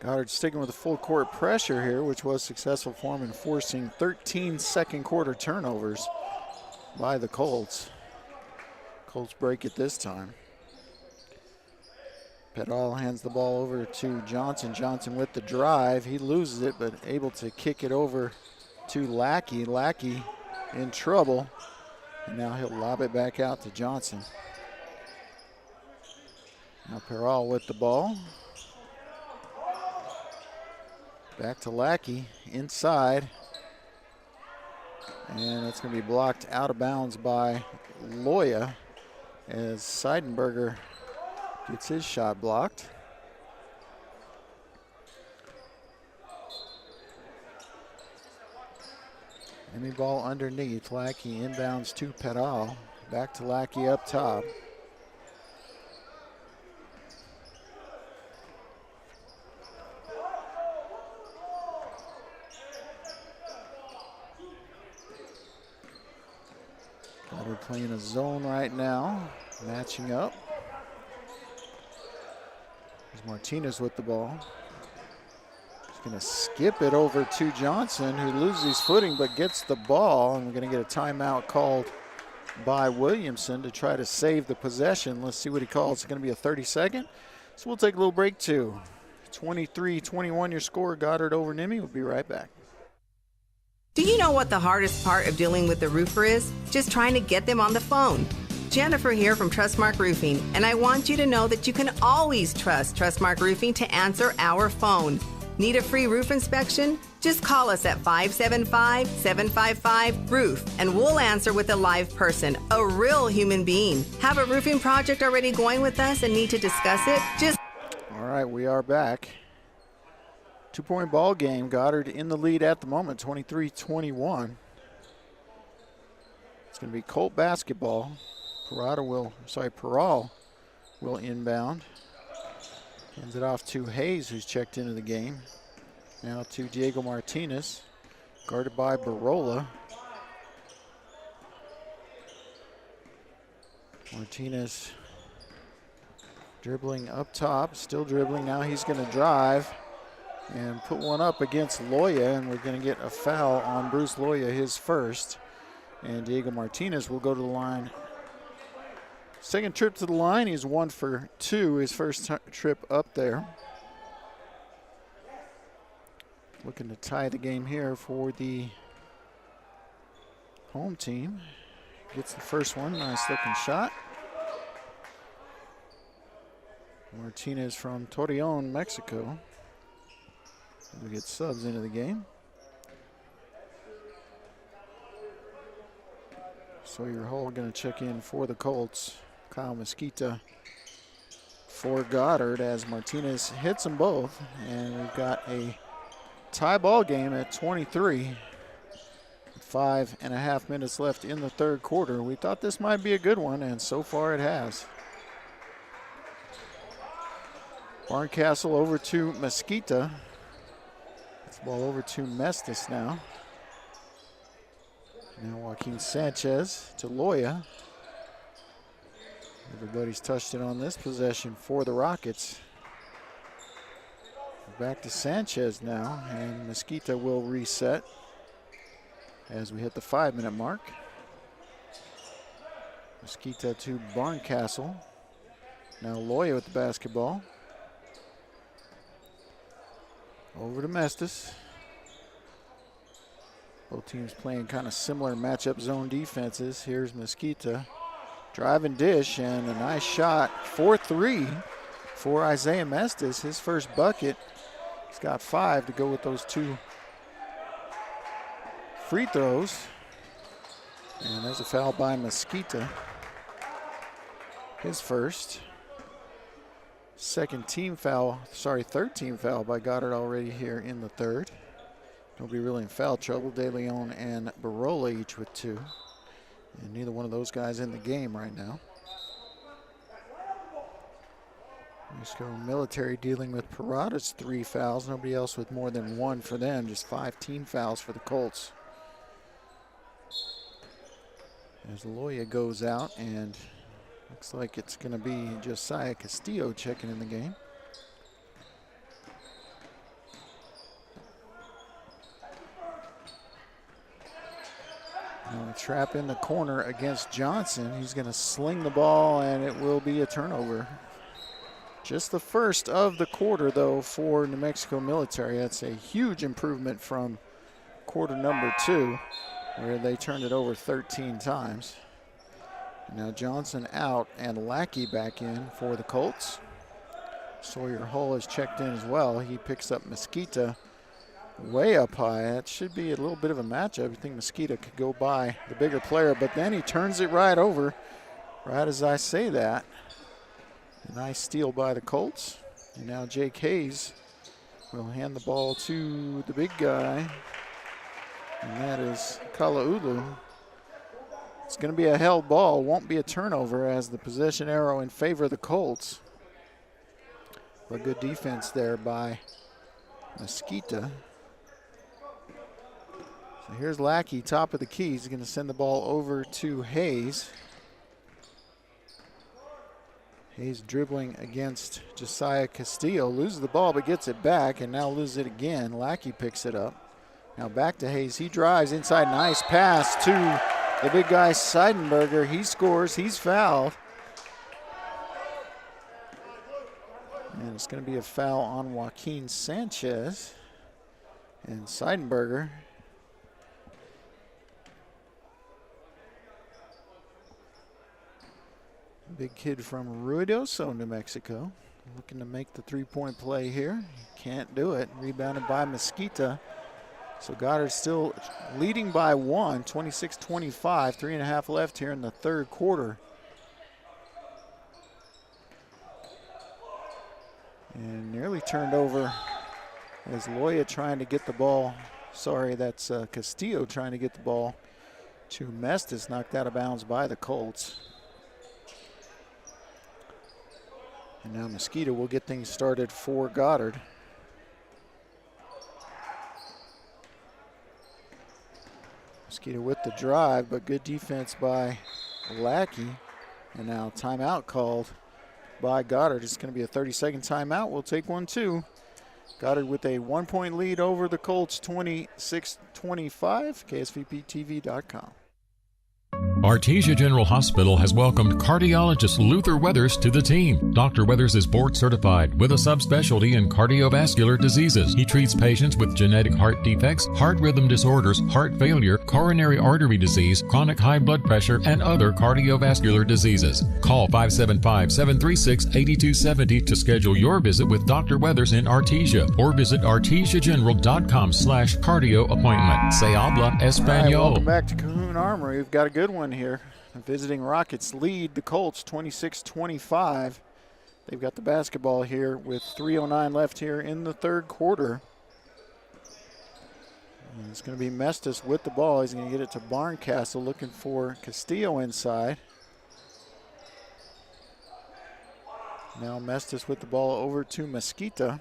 Goddard sticking with the full court pressure here, which was successful for him in forcing 13 second quarter turnovers by the Colts. Colts break it this time. Pedal hands the ball over to Johnson. Johnson with the drive. He loses it, but able to kick it over to Lackey. Lackey in trouble. And now he'll lob it back out to Johnson. Now Peral with the ball. Back to Lackey inside. And it's going to be blocked out of bounds by Loya as Seidenberger gets his shot blocked. Any ball underneath. Lackey inbounds to Peral. Back to Lackey up top. Goddard playing a zone right now, matching up. There's Martinez with the ball. He's going to skip it over to Johnson, who loses his footing but gets the ball. And we're going to get a timeout called by Williamson to try to save the possession. Let's see what he calls. It's going to be a 30-second. So we'll take a little break too. 23-21 your score. Goddard over Nimmy. We'll be right back. Do you know what the hardest part of dealing with the roofer is? Just trying to get them on the phone. Jennifer here from Trustmark Roofing, and I want you to know that you can always trust Trustmark Roofing to answer our phone. Need a free roof inspection? Just call us at 575-755-ROOF, and we'll answer with a live person, a real human being. Have a roofing project already going with us and need to discuss it? All right, we are back. 2-point ball game. Goddard in the lead at the moment, 23-21. It's going to be Colt basketball. Peral will inbound. Hands it off to Hayes, who's checked into the game. Now to Diego Martinez, guarded by Barola. Martinez dribbling up top, still dribbling. Now he's going to drive and put one up against Loya, and we're going to get a foul on Bruce Loya, his first. And Diego Martinez will go to the line. Second trip to the line, he's 1 for 2, his first trip up there. Looking to tie the game here for the home team. Gets the first one, nice looking shot. Martinez from Torreon, Mexico. We get subs into the game. Sawyer Hall going to check in for the Colts. Kyle Mesquita for Goddard as Martinez hits them both. And we've got a tie ball game at 23. 5.5 minutes left in the third quarter. We thought this might be a good one, and so far it has. Barncastle over to Mesquita. Ball over to Mestis now. Now Joaquin Sanchez to Loya. Everybody's touched it on this possession for the Rockets. Back to Sanchez now, and Mesquita will reset as we hit the 5-minute mark. Mesquita to Barncastle. Now Loya with the basketball. Over to Mestis. Both teams playing kind of similar matchup zone defenses. Here's Mesquita. Drive and dish, and a nice shot. 4-3 for Isaiah Mestis. His first bucket. He's got 5 to go with those 2 free throws. And there's a foul by Mesquita. His first. Third team foul by Goddard already here in the third. He'll be really in foul trouble. De Leon and Barola each with 2. And neither one of those guys in the game right now. Mexico Military dealing with Parada's 3 fouls. Nobody else with more than 1 for them. Just 5 team fouls for the Colts. As Loya goes out, and looks like it's going to be Josiah Castillo checking in the game. Now a trap in the corner against Johnson. He's going to sling the ball, and it will be a turnover. Just the first of the quarter, though, for New Mexico Military. That's a huge improvement from quarter number 2, where they turned it over 13 times. Now Johnson out and Lackey back in for the Colts. Sawyer Hull is checked in as well. He picks up Mesquita way up high. That should be a little bit of a matchup. I think Mesquita could go by the bigger player, but then he turns it right over right as I say that. A nice steal by the Colts. And now Jake Hayes will hand the ball to the big guy, and that is Kalaulu. It's going to be a held ball. Won't be a turnover as the possession arrow in favor of the Colts. But good defense there by Mesquita. So here's Lackey, top of the key. He's going to send the ball over to Hayes. Hayes dribbling against Josiah Castillo. Loses the ball but gets it back, and now loses it again. Lackey picks it up. Now back to Hayes. He drives inside. Nice pass to the big guy Seidenberger. He scores. He's fouled. And it's going to be a foul on Joaquin Sanchez. And Seidenberger big kid from Ruidoso, New Mexico. Looking to make the three-point play here. Can't do it. Rebounded by Mesquita. So Goddard still leading by 1, 26-25. 3.5 left here in the third quarter. And nearly turned over as Loya trying to get the ball. Sorry, that's Castillo trying to get the ball to Mestis. Knocked out of bounds by the Colts. And now Mesquita will get things started for Goddard. Mesquita with the drive, but good defense by Lackey. And now timeout called by Goddard. It's going to be a 30-second timeout. We'll take one too. Goddard with a 1-point lead over the Colts, 26-25. KSVPTV.com. Artesia General Hospital has welcomed cardiologist Luther Weathers to the team. Dr. Weathers is board certified with a subspecialty in cardiovascular diseases. He treats patients with genetic heart defects, heart rhythm disorders, heart failure, coronary artery disease, chronic high blood pressure, and other cardiovascular diseases. Call 575-736-8270 to schedule your visit with Dr. Weathers in Artesia, or visit artesiageneral.com/cardio appointment. Se habla español. All right, welcome back to Cahoon Armory. We've got a good one here. The visiting Rockets lead the Colts 26-25. They've got the basketball here with 3:09 left here in the third quarter. And it's going to be Mestis with the ball. He's going to get it to Barncastle, looking for Castillo inside. Now Mestis with the ball over to Mesquita.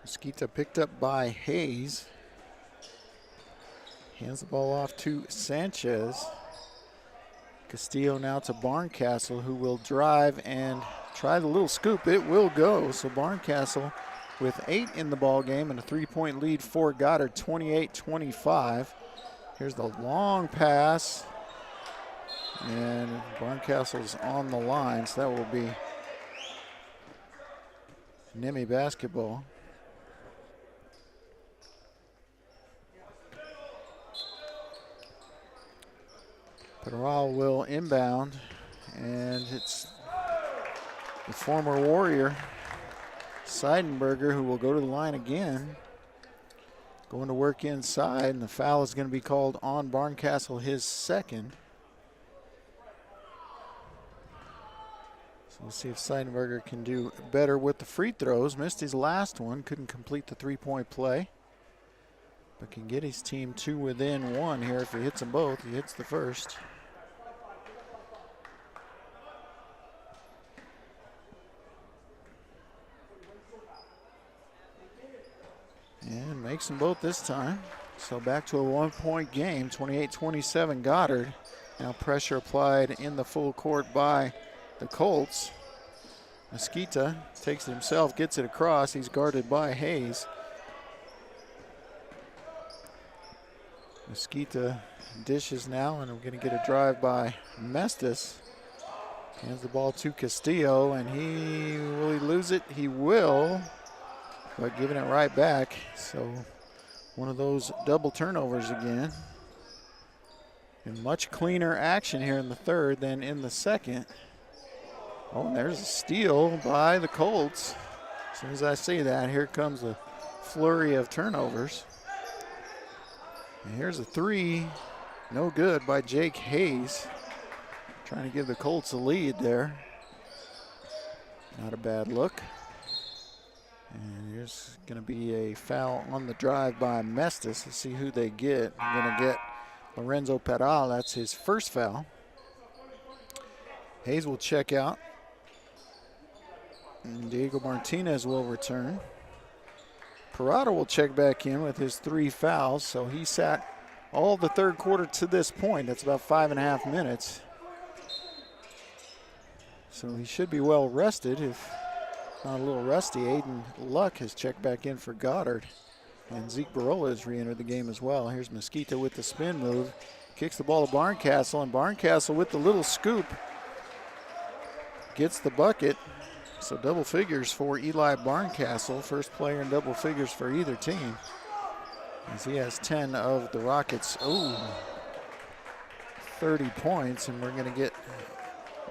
Mesquita picked up by Hayes. Hands the ball off to Sanchez. Castillo now to Barncastle, who will drive and try the little scoop. It will go. So Barncastle with 8 in the ball game and a 3-point lead for Goddard, 28-25. Here's the long pass, and Barncastle's on the line, so that will be Nemi basketball. Peral will inbound, and it's the former Warrior, Seidenberger, who will go to the line again. Going to work inside, and the foul is going to be called on Barncastle, his second. So we'll see if Seidenberger can do better with the free throws. Missed his last one, couldn't complete the three-point play, but can get his team 2 within 1 here if he hits them both. He hits the first. And makes them both this time. So back to a 1-point game, 28-27 Goddard. Now pressure applied in the full court by the Colts. Mesquita takes it himself, gets it across. He's guarded by Hayes. Mesquita dishes now, and we're going to get a drive by Mestis. Hands the ball to Castillo, and will he lose it? He will, but giving it right back. So one of those double turnovers again. And much cleaner action here in the third than in the second. Oh, and there's a steal by the Colts. As soon as I say that, here comes a flurry of turnovers. And here's a three, no good by Jake Hayes. Trying to give the Colts a lead there. Not a bad look. And here's going to be a foul on the drive by Mestis. Let's see who they get. We're going to get Lorenzo Peral. That's his first foul. Hayes will check out. And Diego Martinez will return. Parada will check back in with his 3 fouls. So he sat all the third quarter to this point. That's about 5.5 minutes. So he should be well rested, if not a little rusty. Aiden Luck has checked back in for Goddard. And Zeke Barola has re-entered the game as well. Here's Mesquita with the spin move. Kicks the ball to Barncastle, and Barncastle with the little scoop gets the bucket. So double figures for Eli Barncastle, first player in double figures for either team, as he has 10 of the Rockets' 30 points, and we're going to get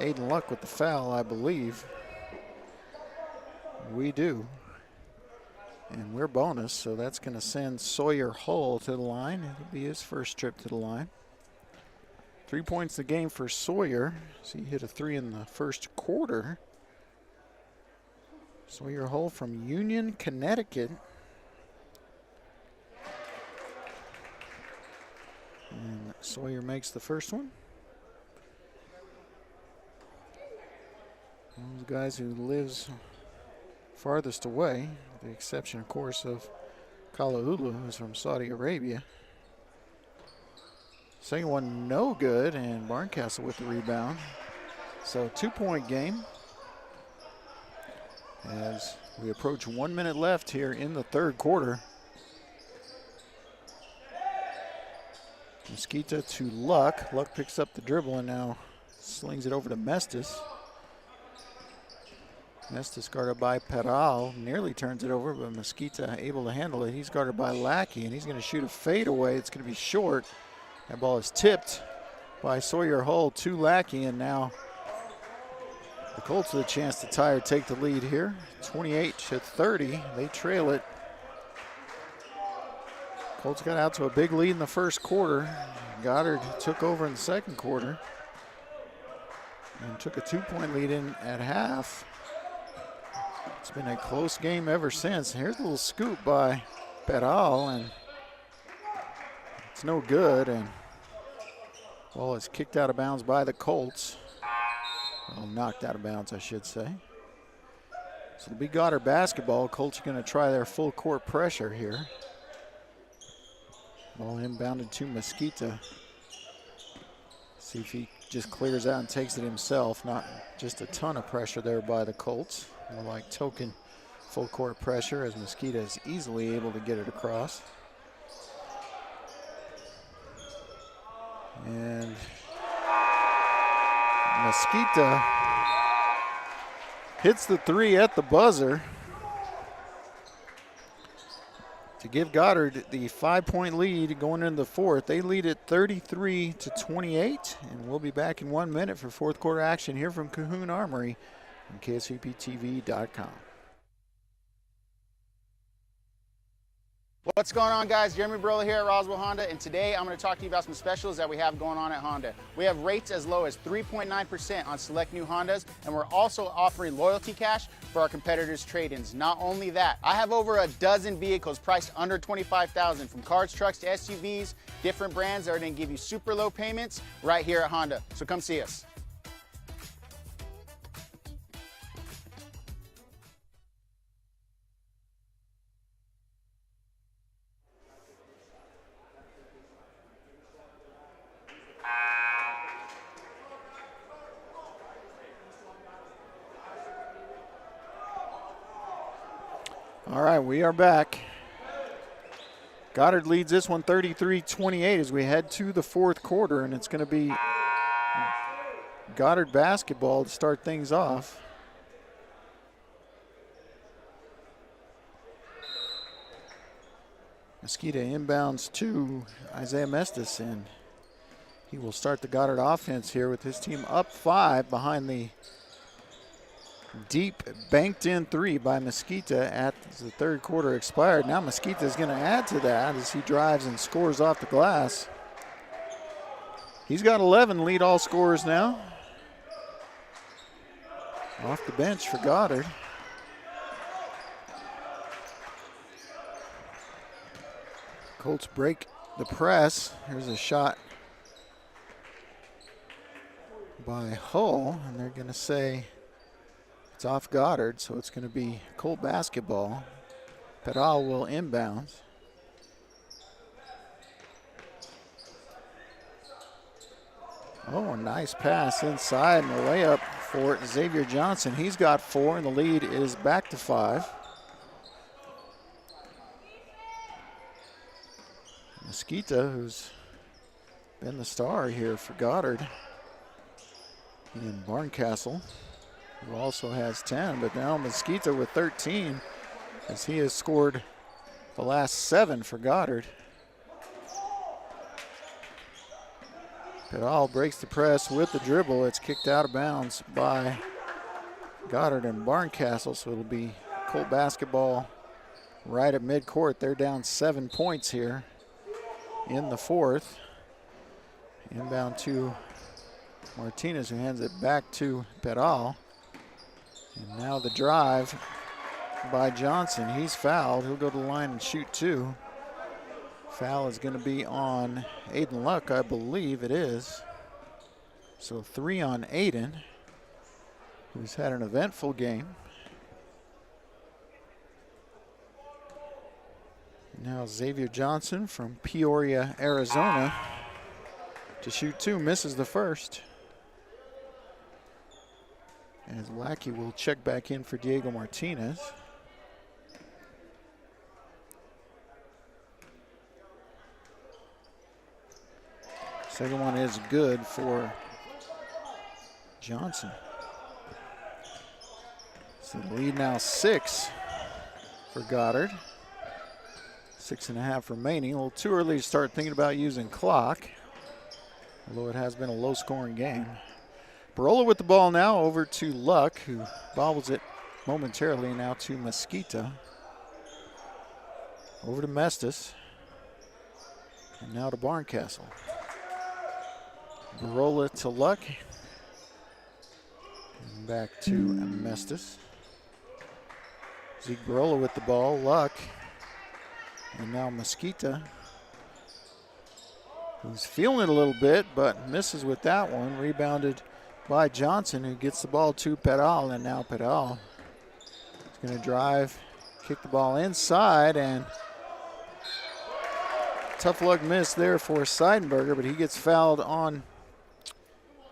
Aiden Luck with the foul, I believe. We do. And we're bonus, so that's going to send Sawyer Hull to the line. It'll be his first trip to the line. 3 points a game for Sawyer. So he hit a 3 in the first quarter. Sawyer Hull from Union, Connecticut. And Sawyer makes the first one. One of the guys who lives farthest away, with the exception, of course, of Kalaulu, who's from Saudi Arabia. Second one, no good, and Barncastle with the rebound. So 2-point game as we approach 1 minute left here in the third quarter. Mesquita to Luck. Luck picks up the dribble and now slings it over to Mestis. Mestis guarded by Peral, nearly turns it over, but Mesquita able to handle it. He's guarded by Lackey, and he's going to shoot a fadeaway. It's going to be short. That ball is tipped by Sawyer Hull to Lackey, and now the Colts with a chance to tie or take the lead here. 28-30, they trail it. Colts got out to a big lead in the first quarter. Goddard took over in the second quarter and took a 2-point lead in at half. It's been a close game ever since. Here's a little scoop by Peral, and it's no good, and ball is kicked out of bounds by the Colts. Well, knocked out of bounds, I should say. So it'll be Goddard basketball. Colts are going to try their full court pressure here. Ball inbounded to Mesquita. See if he just clears out and takes it himself. Not just a ton of pressure there by the Colts. More like token full court pressure as Mosquito is easily able to get it across. And Mosquito hits the three at the buzzer to give Goddard the 5-point lead going into the fourth. They lead it 33-28, and we'll be back in 1 minute for fourth quarter action here from Cahoon Armory on KSVPTV.com. What's going on, guys? Jeremy Barola here at Roswell Honda, and today I'm going to talk to you about some specials that we have going on at Honda. We have rates as low as 3.9% on select new Hondas, and we're also offering loyalty cash for our competitors' trade-ins. Not only that, I have over a dozen vehicles priced under $25,000, from cars, trucks to SUVs, different brands that are going to give you super low payments right here at Honda. So come see us. All right, we are back. Goddard leads this one 33-28 as we head to the fourth quarter, and it's going to be Goddard basketball to start things off. Mosquito inbounds to Isaiah Mestis, and he will start the Goddard offense here with his team up 5 behind the deep banked in three by Mosquito at the third quarter expired. Now Mosquito is going to add to that as he drives and scores off the glass. He's got 11 lead all scorers now. Off the bench for Goddard. Colts break the press. Here's a shot by Hull, and they're going to say it's off Goddard, so it's going to be Colt basketball. Pedal will inbound. Oh, a nice pass inside and a layup for Xavier Johnson. He's got 4, and the lead is back to 5. Mosquito, who's been the star here for Goddard, and Barncastle, who also has 10, but now Mosquito with 13 as he has scored the last 7 for Goddard. Pedal breaks the press with the dribble. It's kicked out of bounds by Goddard and Barncastle, so it'll be Colt basketball right at midcourt. They're down 7 points here in the fourth. Inbound to Martinez, who hands it back to Pedal. And now the drive by Johnson. He's fouled. He'll go to the line and shoot 2. Foul is going to be on Aiden Luck, I believe it is. So 3 on Aiden, who's had an eventful game. Now Xavier Johnson from Peoria, Arizona, to shoot 2, misses the first. As Lackey will check back in for Diego Martinez. Second one is good for Johnson. So the lead now 6 for Goddard. 6.5 remaining. A little too early to start thinking about using clock, although it has been a low-scoring game. Barola with the ball now over to Luck, who bobbles it momentarily now to Mosquito. Over to Mestis. And now to Barncastle. Barola to Luck. And back to Mestis. Zeke Barola with the ball. Luck. And now Mosquito, who's feeling it a little bit, but misses with that one. Rebounded by Johnson, who gets the ball to Pedal, and now Pedal is going to drive, kick the ball inside, and tough luck miss there for Seidenberger, but he gets fouled on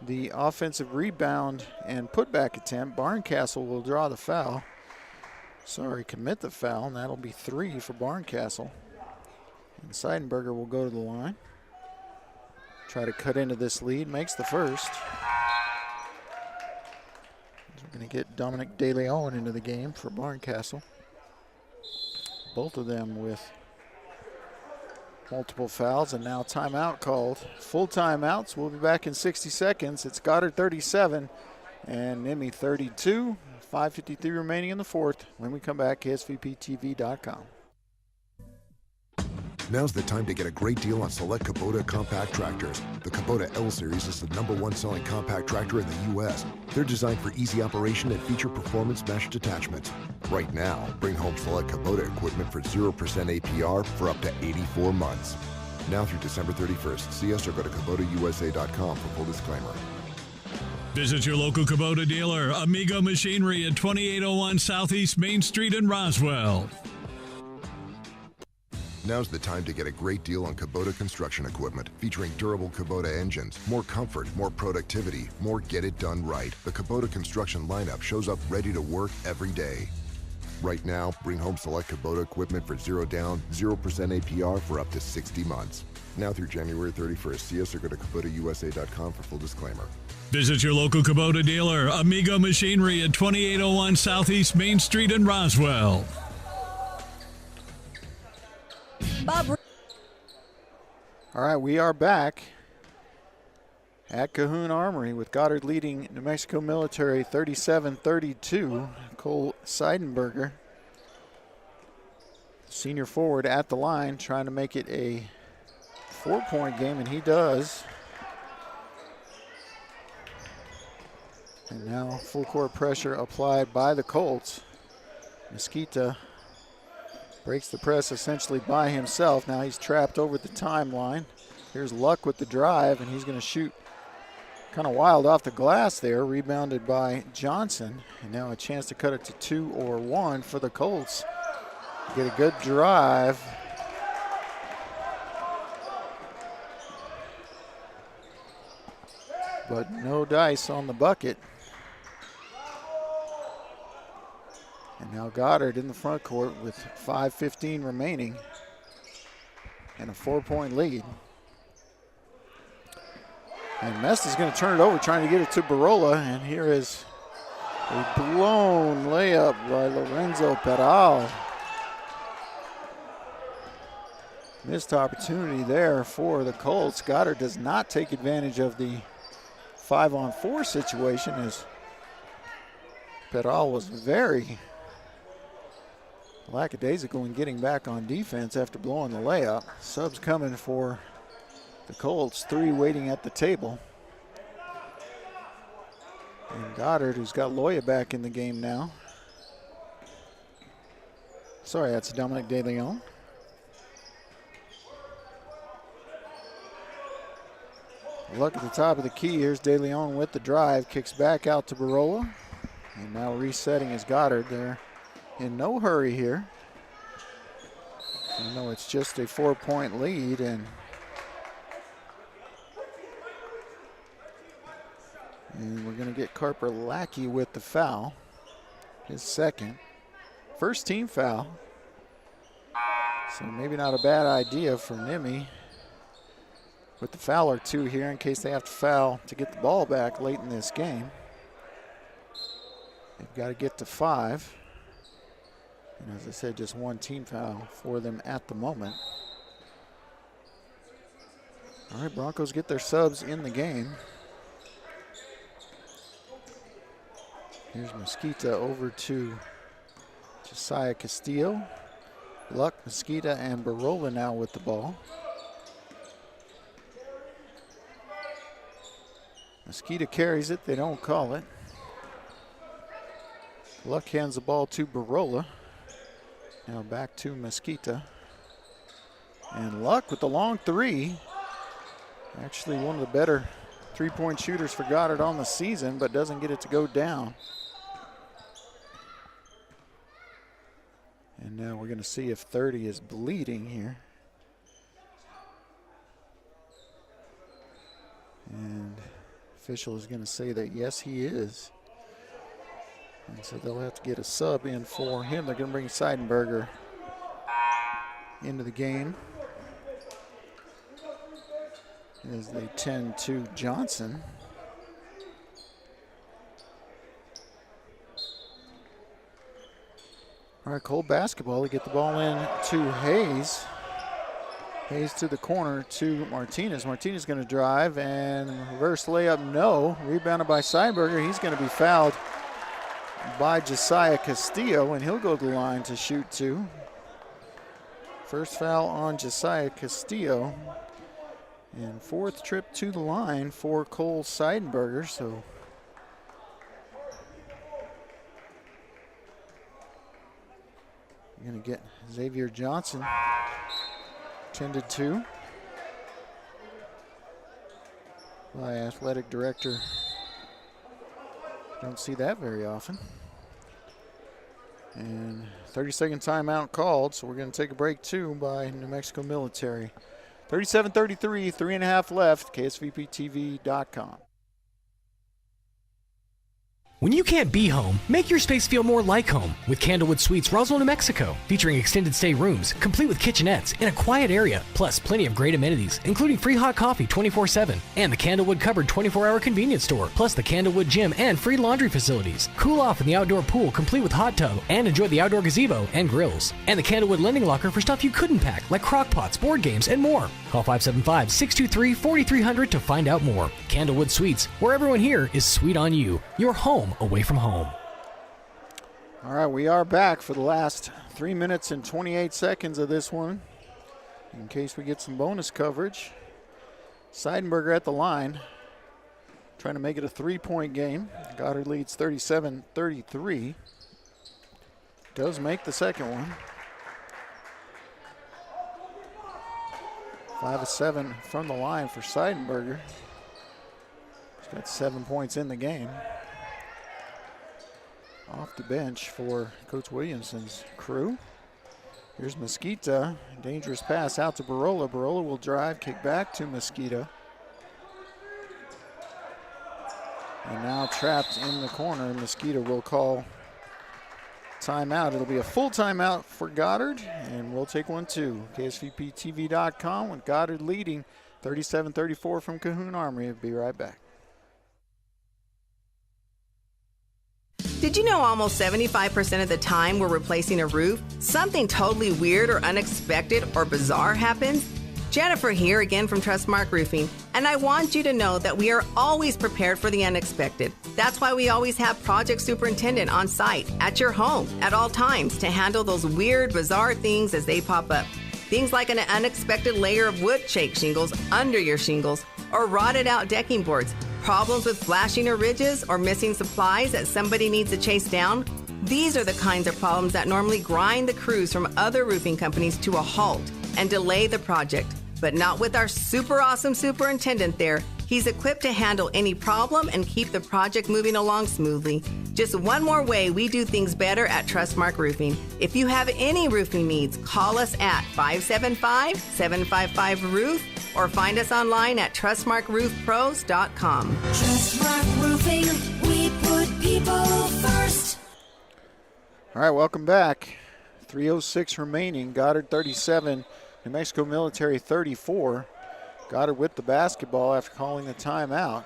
the offensive rebound and putback attempt. Barncastle will draw the foul. Commit the foul, and that'll be 3 for Barncastle. And Seidenberger will go to the line. Try to cut into this lead, makes the first. We're going to get Dominic De Leon into the game for Barncastle. Both of them with multiple fouls, and now timeout called. Full timeouts. We'll be back in 60 seconds. It's Goddard 37 and Nimi 32. 5:53 remaining in the fourth. When we come back, KSVPTV.com. Now's the time to get a great deal on select Kubota compact tractors. The Kubota L Series is the #1 selling compact tractor in the U.S. They're designed for easy operation and feature performance meshed attachments. Right now, bring home select Kubota equipment for 0% APR for up to 84 months. Now through December 31st. See us or go to KubotaUSA.com for full disclaimer. Visit your local Kubota dealer, Amigo Machinery at 2801 Southeast Main Street in Roswell. Now's the time to get a great deal on Kubota construction equipment, featuring durable Kubota engines, more comfort, more productivity, more get it done right. The Kubota construction lineup shows up ready to work every day. Right now, bring home select Kubota equipment for 0 down, 0% APR for up to 60 months. Now through January 31st. See us or go to KubotaUSA.com for full disclaimer. Visit your local Kubota dealer, Amigo Machinery at 2801 Southeast Main Street in Roswell. All right, we are back at Cahoon Armory with Goddard leading New Mexico Military 37-32. Cole Seidenberger, senior forward, at the line, trying to make it a 4-point game, and he does. And now full court pressure applied by the Colts. Mesquita breaks the press essentially by himself. Now he's trapped over the timeline. Here's Luck with the drive, and he's going to shoot kind of wild off the glass there, rebounded by Johnson. And now a chance to cut it to 2 or 1 for the Colts. Get a good drive. But no dice on the bucket. And now Goddard in the front court with 5:15 remaining and a 4-point lead. And Mest is going to turn it over, trying to get it to Barola. And here is a blown layup by Lorenzo Peral. Missed opportunity there for the Colts. Goddard does not take advantage of the 5-on-4 situation, as Peral was very lackadaisical in getting back on defense after blowing the layup. Subs coming for the Colts, 3 waiting at the table. And Goddard, who's got Loya back in the game now. Sorry, that's Dominic De Leon. Look at the top of the key. Here's De Leon with the drive, kicks back out to Barola. And now resetting is Goddard there. In no hurry here. I know it's just a 4-point lead, and we're going to get Carper Lackey with the foul, his second. First team foul. So maybe not a bad idea for Nimi with the foul or 2 here in case they have to foul to get the ball back late in this game. They've got to get to 5. And as I said, just 1 team foul for them at the moment. All right, Broncos get their subs in the game. Here's Mesquita over to Josiah Castillo. Luck, Mesquita, and Barola now with the ball. Mesquita carries it, they don't call it. Luck hands the ball to Barola. Now back to Mesquita. And Luck with the long 3. Actually one of the better 3-point shooters for Goddard on the season, but doesn't get it to go down. And now we're going to see if 30 is bleeding here. And Official is going to say that yes, he is. And so they'll have to get a sub in for him. They're going to bring Seidenberger into the game as they tend to Johnson. All right, Colt basketball. They get the ball in to Hayes. Hayes to the corner to Martinez. Martinez going to drive and reverse layup, no. Rebounded by Seidenberger. He's going to be fouled by Josiah Castillo, and he'll go to the line to shoot two. First foul on Josiah Castillo. And fourth trip to the line for Cole Seidenberger. So you're going to get Xavier Johnson tended to by athletic director. Don't see that very often. And 30-second timeout called, so we're going to take a break too by New Mexico Military. 37-33, 3.5 left, KSVPTV.com. When you can't be home, make your space feel more like home with Candlewood Suites, Roswell, New Mexico, featuring extended stay rooms, complete with kitchenettes in a quiet area, plus plenty of great amenities, including free hot coffee 24/7, and the Candlewood Cupboard 24-hour convenience store, plus the Candlewood Gym and free laundry facilities. Cool off in the outdoor pool, complete with hot tub, and enjoy the outdoor gazebo and grills. And the Candlewood Lending Locker for stuff you couldn't pack, like crock pots, board games, and more. Call 575-623-4300 to find out more. Candlewood Suites, where everyone here is sweet on you. Your home away from home. All right, we are back for the last 3 minutes and 28 seconds of this one. In case we get some bonus coverage. Seidenberger at the line, trying to make it a 3-point game. Goddard leads 37-33. Does make the second one. 5 of 7 from the line for Seidenberger. He's got 7 points in the game. Off the bench for Coach Williamson's crew. Here's Mosquita. Dangerous pass out to Barola. Barola will drive, kick back to Mosquita. And now trapped in the corner. Mosquita will call timeout. It'll be a full timeout for Goddard, and we'll take one too. KSVPTV.com with Goddard leading 37-34 from Cahoon Armory. We'll be right back. Did you know almost 75% of the time we're replacing a roof, something totally weird or unexpected or bizarre happens? Jennifer here again from Trustmark Roofing, and I want you to know that we are always prepared for the unexpected. That's why we always have project superintendent on site at your home at all times to handle those weird, bizarre things as they pop up. Things like an unexpected layer of wood shake shingles under your shingles or rotted out decking boards, problems with flashing or ridges or missing supplies that somebody needs to chase down. These are the kinds of problems that normally grind the crews from other roofing companies to a halt and delay the project. But not with our super awesome superintendent there. He's equipped to handle any problem and keep the project moving along smoothly. Just one more way we do things better at Trustmark Roofing. If you have any roofing needs, call us at 575-755-ROOF or find us online at trustmarkroofpros.com. Trustmark Roofing, we put people first. All right, welcome back. 3:06 remaining. Goddard 37, New Mexico Military 34. Goddard with the basketball after calling the timeout.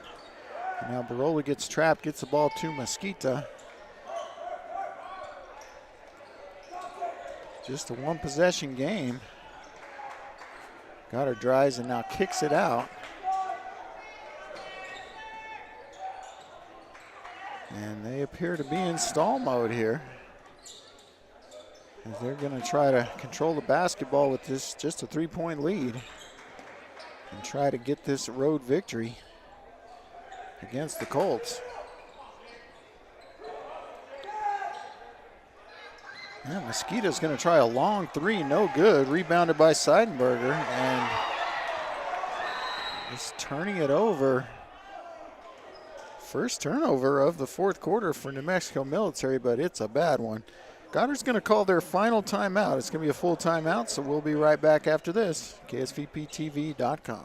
And now Barola gets trapped, gets the ball to Mosquita. Just a one-possession game. Goddard drives and now kicks it out. And they appear to be in stall mode here, as they're going to try to control the basketball with this just a 3-point lead and try to get this road victory against the Colts. Yeah, Mosquito's going to try a long three, no good. Rebounded by Seidenberger, and just turning it over. First turnover of the fourth quarter for New Mexico Military, but it's a bad one. Goddard's going to call their final timeout. It's going to be a full timeout, so we'll be right back after this. KSVPTV.com.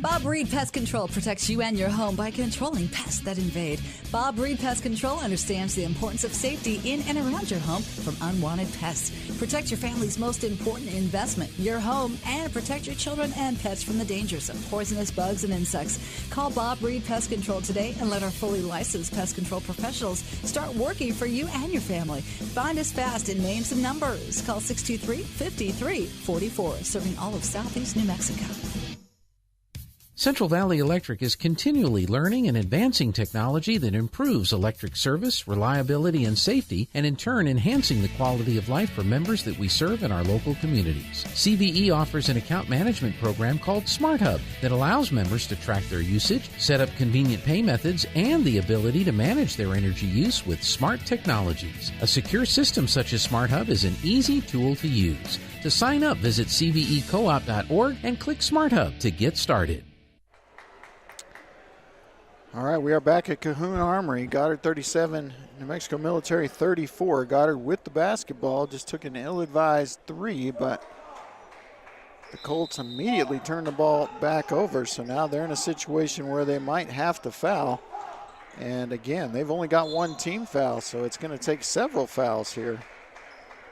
Bob Reed Pest Control protects you and your home by controlling pests that invade. Bob Reed Pest Control understands the importance of safety in and around your home from unwanted pests. Protect your family's most important investment, your home, and protect your children and pets from the dangers of poisonous bugs and insects. Call Bob Reed Pest Control today and let our fully licensed pest control professionals start working for you and your family. Find us fast in names and numbers. Call 623-5344, serving all of Southeast New Mexico. Central Valley Electric is continually learning and advancing technology that improves electric service, reliability, and safety, and in turn enhancing the quality of life for members that we serve in our local communities. CVE offers an account management program called Smart Hub that allows members to track their usage, set up convenient pay methods, and the ability to manage their energy use with smart technologies. A secure system such as Smart Hub is an easy tool to use. To sign up, visit cvecoop.org and click Smart Hub to get started. All right, we are back at Cahoon Armory. Goddard 37, New Mexico Military 34. Goddard with the basketball, just took an ill-advised three, but the Colts immediately turned the ball back over. So now they're in a situation where they might have to foul. And again, they've only got one team foul, so it's going to take several fouls here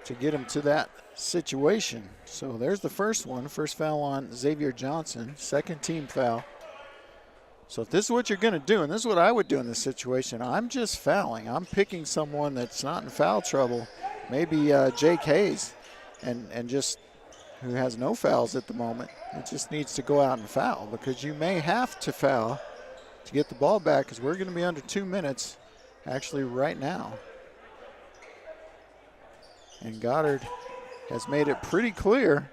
to get them to that situation. So there's the first one. First foul on Xavier Johnson, second team foul. So if this is what you're going to do, and this is what I would do in this situation, I'm just fouling. I'm picking someone that's not in foul trouble, maybe Jake Hayes, and just who has no fouls at the moment. It just needs to go out and foul, because you may have to foul to get the ball back, because we're going to be under 2 minutes actually right now. And Goddard has made it pretty clear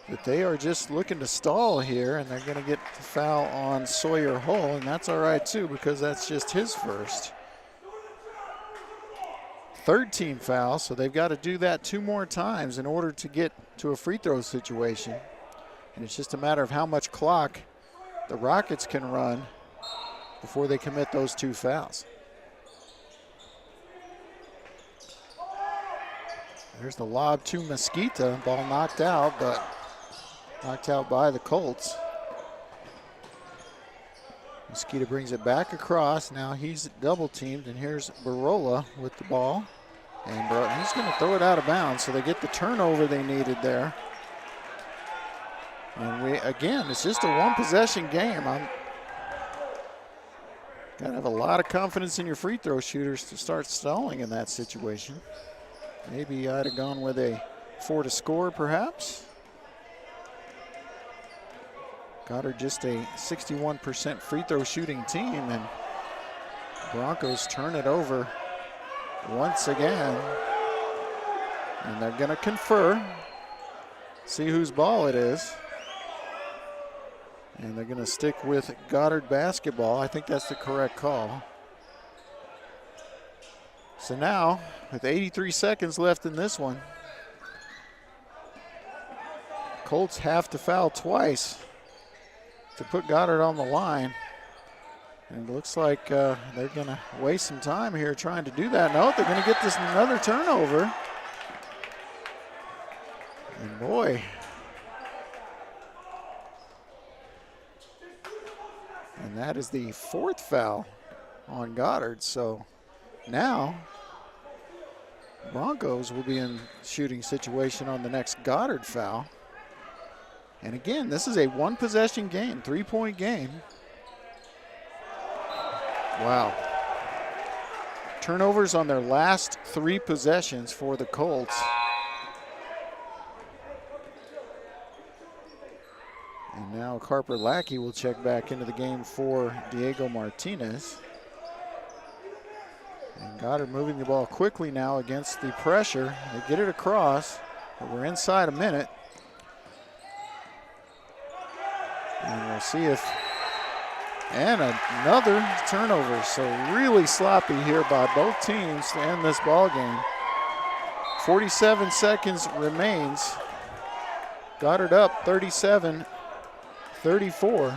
that they are just looking to stall here, and they're going to get the foul on Sawyer Hull, and that's all right too, because that's just his first. Third team foul, so they've got to do that 2 more times in order to get to a free throw situation. And it's just a matter of how much clock the Rockets can run before they commit those 2 fouls. There's the lob to Mesquita, ball knocked out, but knocked out by the Colts. Mesquita brings it back across. Now he's double teamed, and here's Barola with the ball. And he's going to throw it out of bounds, so they get the turnover they needed there. And again, it's just a 1-possession game. Got to have a lot of confidence in your free throw shooters to start stalling in that situation. Maybe I'd have gone with a 4 to score, perhaps. Goddard just a 61% free throw shooting team, and Broncos turn it over once again. And they're going to confer, see whose ball it is. And they're going to stick with Goddard basketball. I think that's the correct call. So now, with 83 seconds left in this one, Colts have to foul twice to put Goddard on the line. And it looks like they're going to waste some time here trying to do that. No, they're going to get this another turnover. And boy. And that is the 4th foul on Goddard. So now Broncos will be in shooting situation on the next Goddard foul. And again, this is a 1-possession game, 3-point game. Wow. Turnovers on their last 3 possessions for the Colts. And now Carper Lackey will check back into the game for Diego Martinez. And Goddard moving the ball quickly now against the pressure. They get it across, but we're inside a minute. And we'll see if, and another turnover. So really sloppy here by both teams to end this ball game. 47 seconds remains. Goddard up 37-34.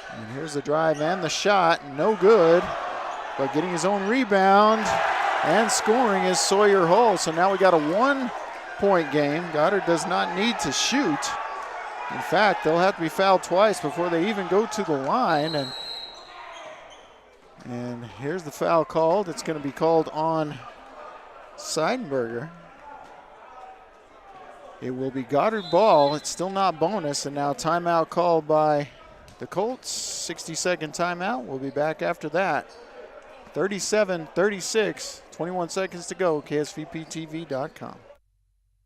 And here's the drive and the shot, no good. But getting his own rebound and scoring is Sawyer Hull. So now we got a 1 3-point game. Goddard does not need to shoot. In fact, they'll have to be fouled twice before they even go to the line. And here's the foul called. It's going to be called on Seidenberger. It will be Goddard ball. It's still not bonus. And now timeout called by the Colts. 60-second timeout. We'll be back after that. 37-36, 21 seconds to go, KSVPTV.com.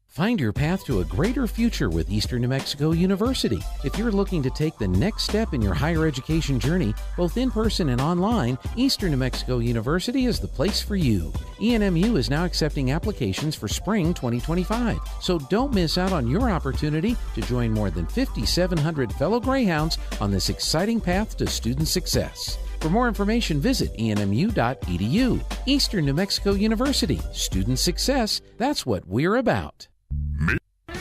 Find your path to a greater future with Eastern New Mexico University. If you're looking to take the next step in your higher education journey, both in person and online, Eastern New Mexico University is the place for you. ENMU is now accepting applications for spring 2025, so don't miss out on your opportunity to join more than 5,700 fellow Greyhounds on this exciting path to student success. For more information, visit enmu.edu. Eastern New Mexico University. Student success, that's what we're about.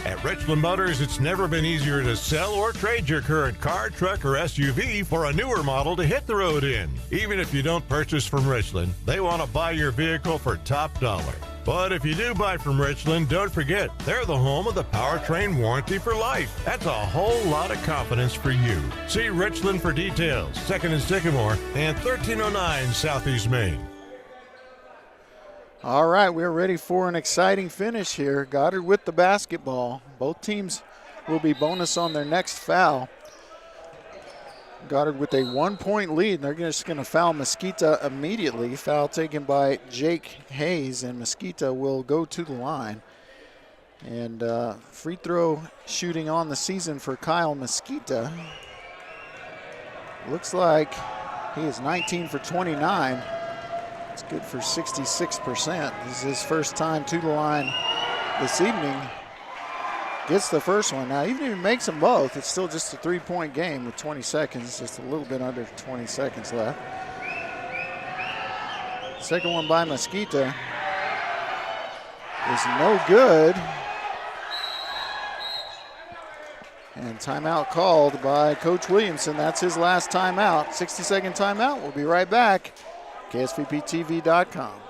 At Richland Motors, it's never been easier to sell or trade your current car, truck, or SUV for a newer model to hit the road in. Even if you don't purchase from Richland, they want to buy your vehicle for top dollar. But if you do buy from Richland, don't forget, they're the home of the powertrain warranty for life. That's a whole lot of confidence for you. See Richland for details. 2nd and Sycamore and 1309 Southeast Main. All right, we're ready for an exciting finish here. Goddard with the basketball. Both teams will be bonus on their next foul. Goddard with a 1-point lead. They're just going to foul Mesquita immediately. Foul taken by Jake Hayes, and Mesquita will go to the line. And free throw shooting on the season for Kyle Mesquita. Looks like he is 19 for 29. It's good for 66%. This is his first time to the line this evening. Gets the first one. Now, even if he makes them both, it's still just a 3-point game with 20 seconds, just a little bit under 20 seconds left. Second one by Mesquita is no good. And timeout called by Coach Williamson. That's his last timeout. 60-second timeout. We'll be right back. KSVPTV.com.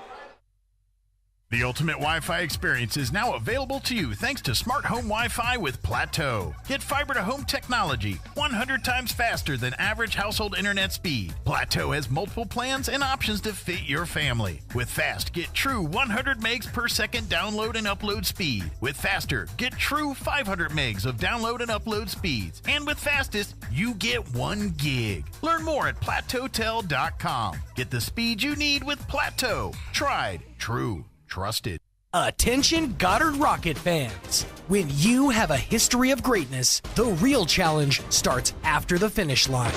The ultimate Wi-Fi experience is now available to you thanks to Smart Home Wi-Fi with Plateau. Get fiber-to-home technology 100 times faster than average household internet speed. Plateau has multiple plans and options to fit your family. With Fast, get true 100 megs per second download and upload speed. With Faster, get true 500 megs of download and upload speeds. And with Fastest, you get 1 gig. Learn more at plateautel.com. Get the speed you need with Plateau. Tried, true, trusted. Attention Goddard Rocket fans. When you have a history of greatness, the real challenge starts after the finish line.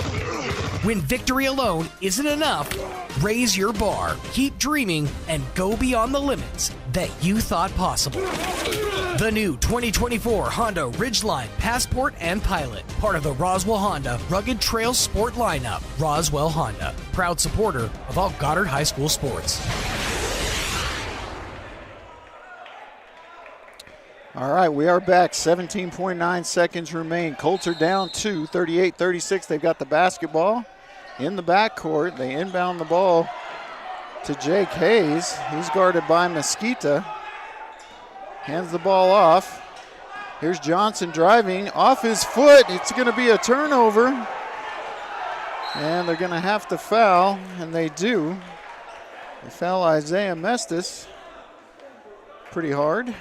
When victory alone isn't enough, raise your bar, keep dreaming, and go beyond the limits that you thought possible. The new 2024 Honda Ridgeline Passport and Pilot, part of the Roswell Honda Rugged Trail Sport lineup. Roswell Honda, proud supporter of all Goddard High School sports. All right, we are back. 17.9 seconds remain. Colts are down 2, 38-36. They've got the basketball in the backcourt. They inbound the ball to Jake Hayes. He's guarded by Mesquita. Hands the ball off. Here's Johnson driving off his foot. It's going to be a turnover. And they're going to have to foul, and they do. They foul Isaiah Mestis pretty hard.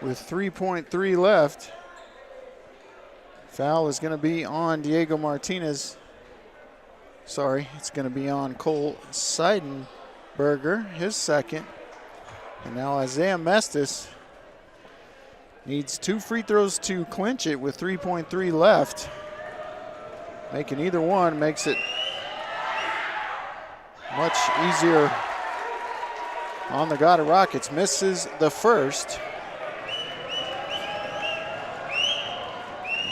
With 3.3 left. Foul is going to be on Diego Martinez. Sorry, it's going to be on Colt Seidenberger, his second. And now Isaiah Mestis needs 2 free throws to clinch it with 3.3 left. Making either one makes it much easier on the Goddard Rockets. Misses the first.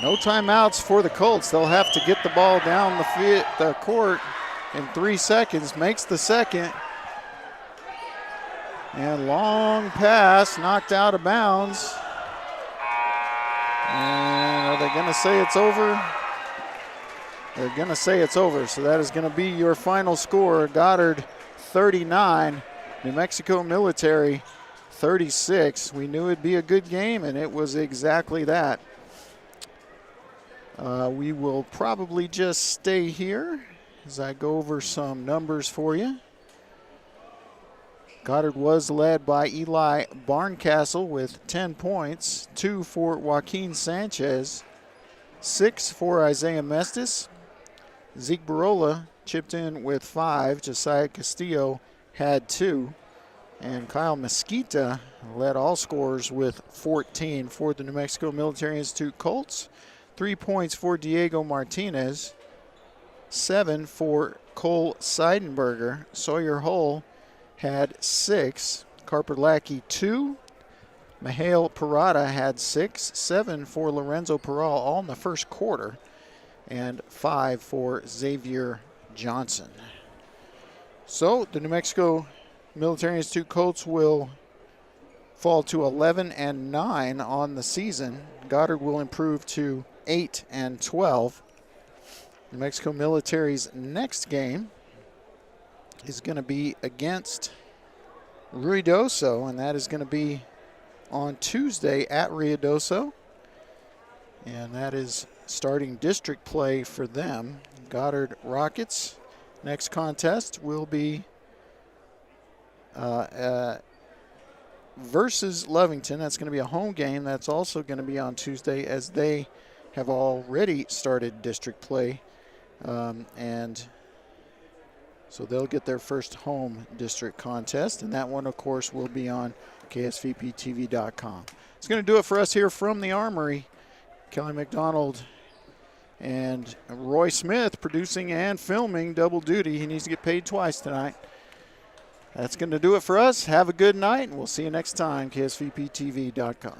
No timeouts for the Colts. They'll have to get the ball down the court in 3 seconds. Makes the second. And long pass, knocked out of bounds. And are they going to say it's over? They're going to say it's over. So that is going to be your final score. Goddard 39, New Mexico Military 36. We knew it'd be a good game, and it was exactly that. We will probably just stay here as I go over some numbers for you. Goddard was led by Eli Barncastle with 10 points, 2 for Joaquin Sanchez, 6 for Isaiah Mestis. Zeke Barola chipped in with 5. Josiah Castillo had 2. And Kyle Mesquita led all scorers with 14 for the New Mexico Military Institute Colts. 3 points for Diego Martinez, 7 for Cole Seidenberger. Sawyer Hull had 6, Carper Lackey 2, Mihail Parada had 6, 7 for Lorenzo Peral, all in the first quarter, and 5 for Xavier Johnson. So the New Mexico Military Institute Colts will fall to 11-9 on the season. Goddard will improve to 8-12. New Mexico Military's next game is going to be against Ruidoso, and that is going to be on Tuesday at Ruidoso. And that is starting district play for them. Goddard Rockets. Next contest will be versus Lovington. That's going to be a home game. That's also going to be on Tuesday, as they have already started district play. And so they'll get their first home district contest. And that one, of course, will be on KSVPTV.com. It's going to do it for us here from the Armory. Kelly McDonald and Roy Smith producing and filming, double duty. He needs to get paid twice tonight. That's going to do it for us. Have a good night, and we'll see you next time, KSVPTV.com.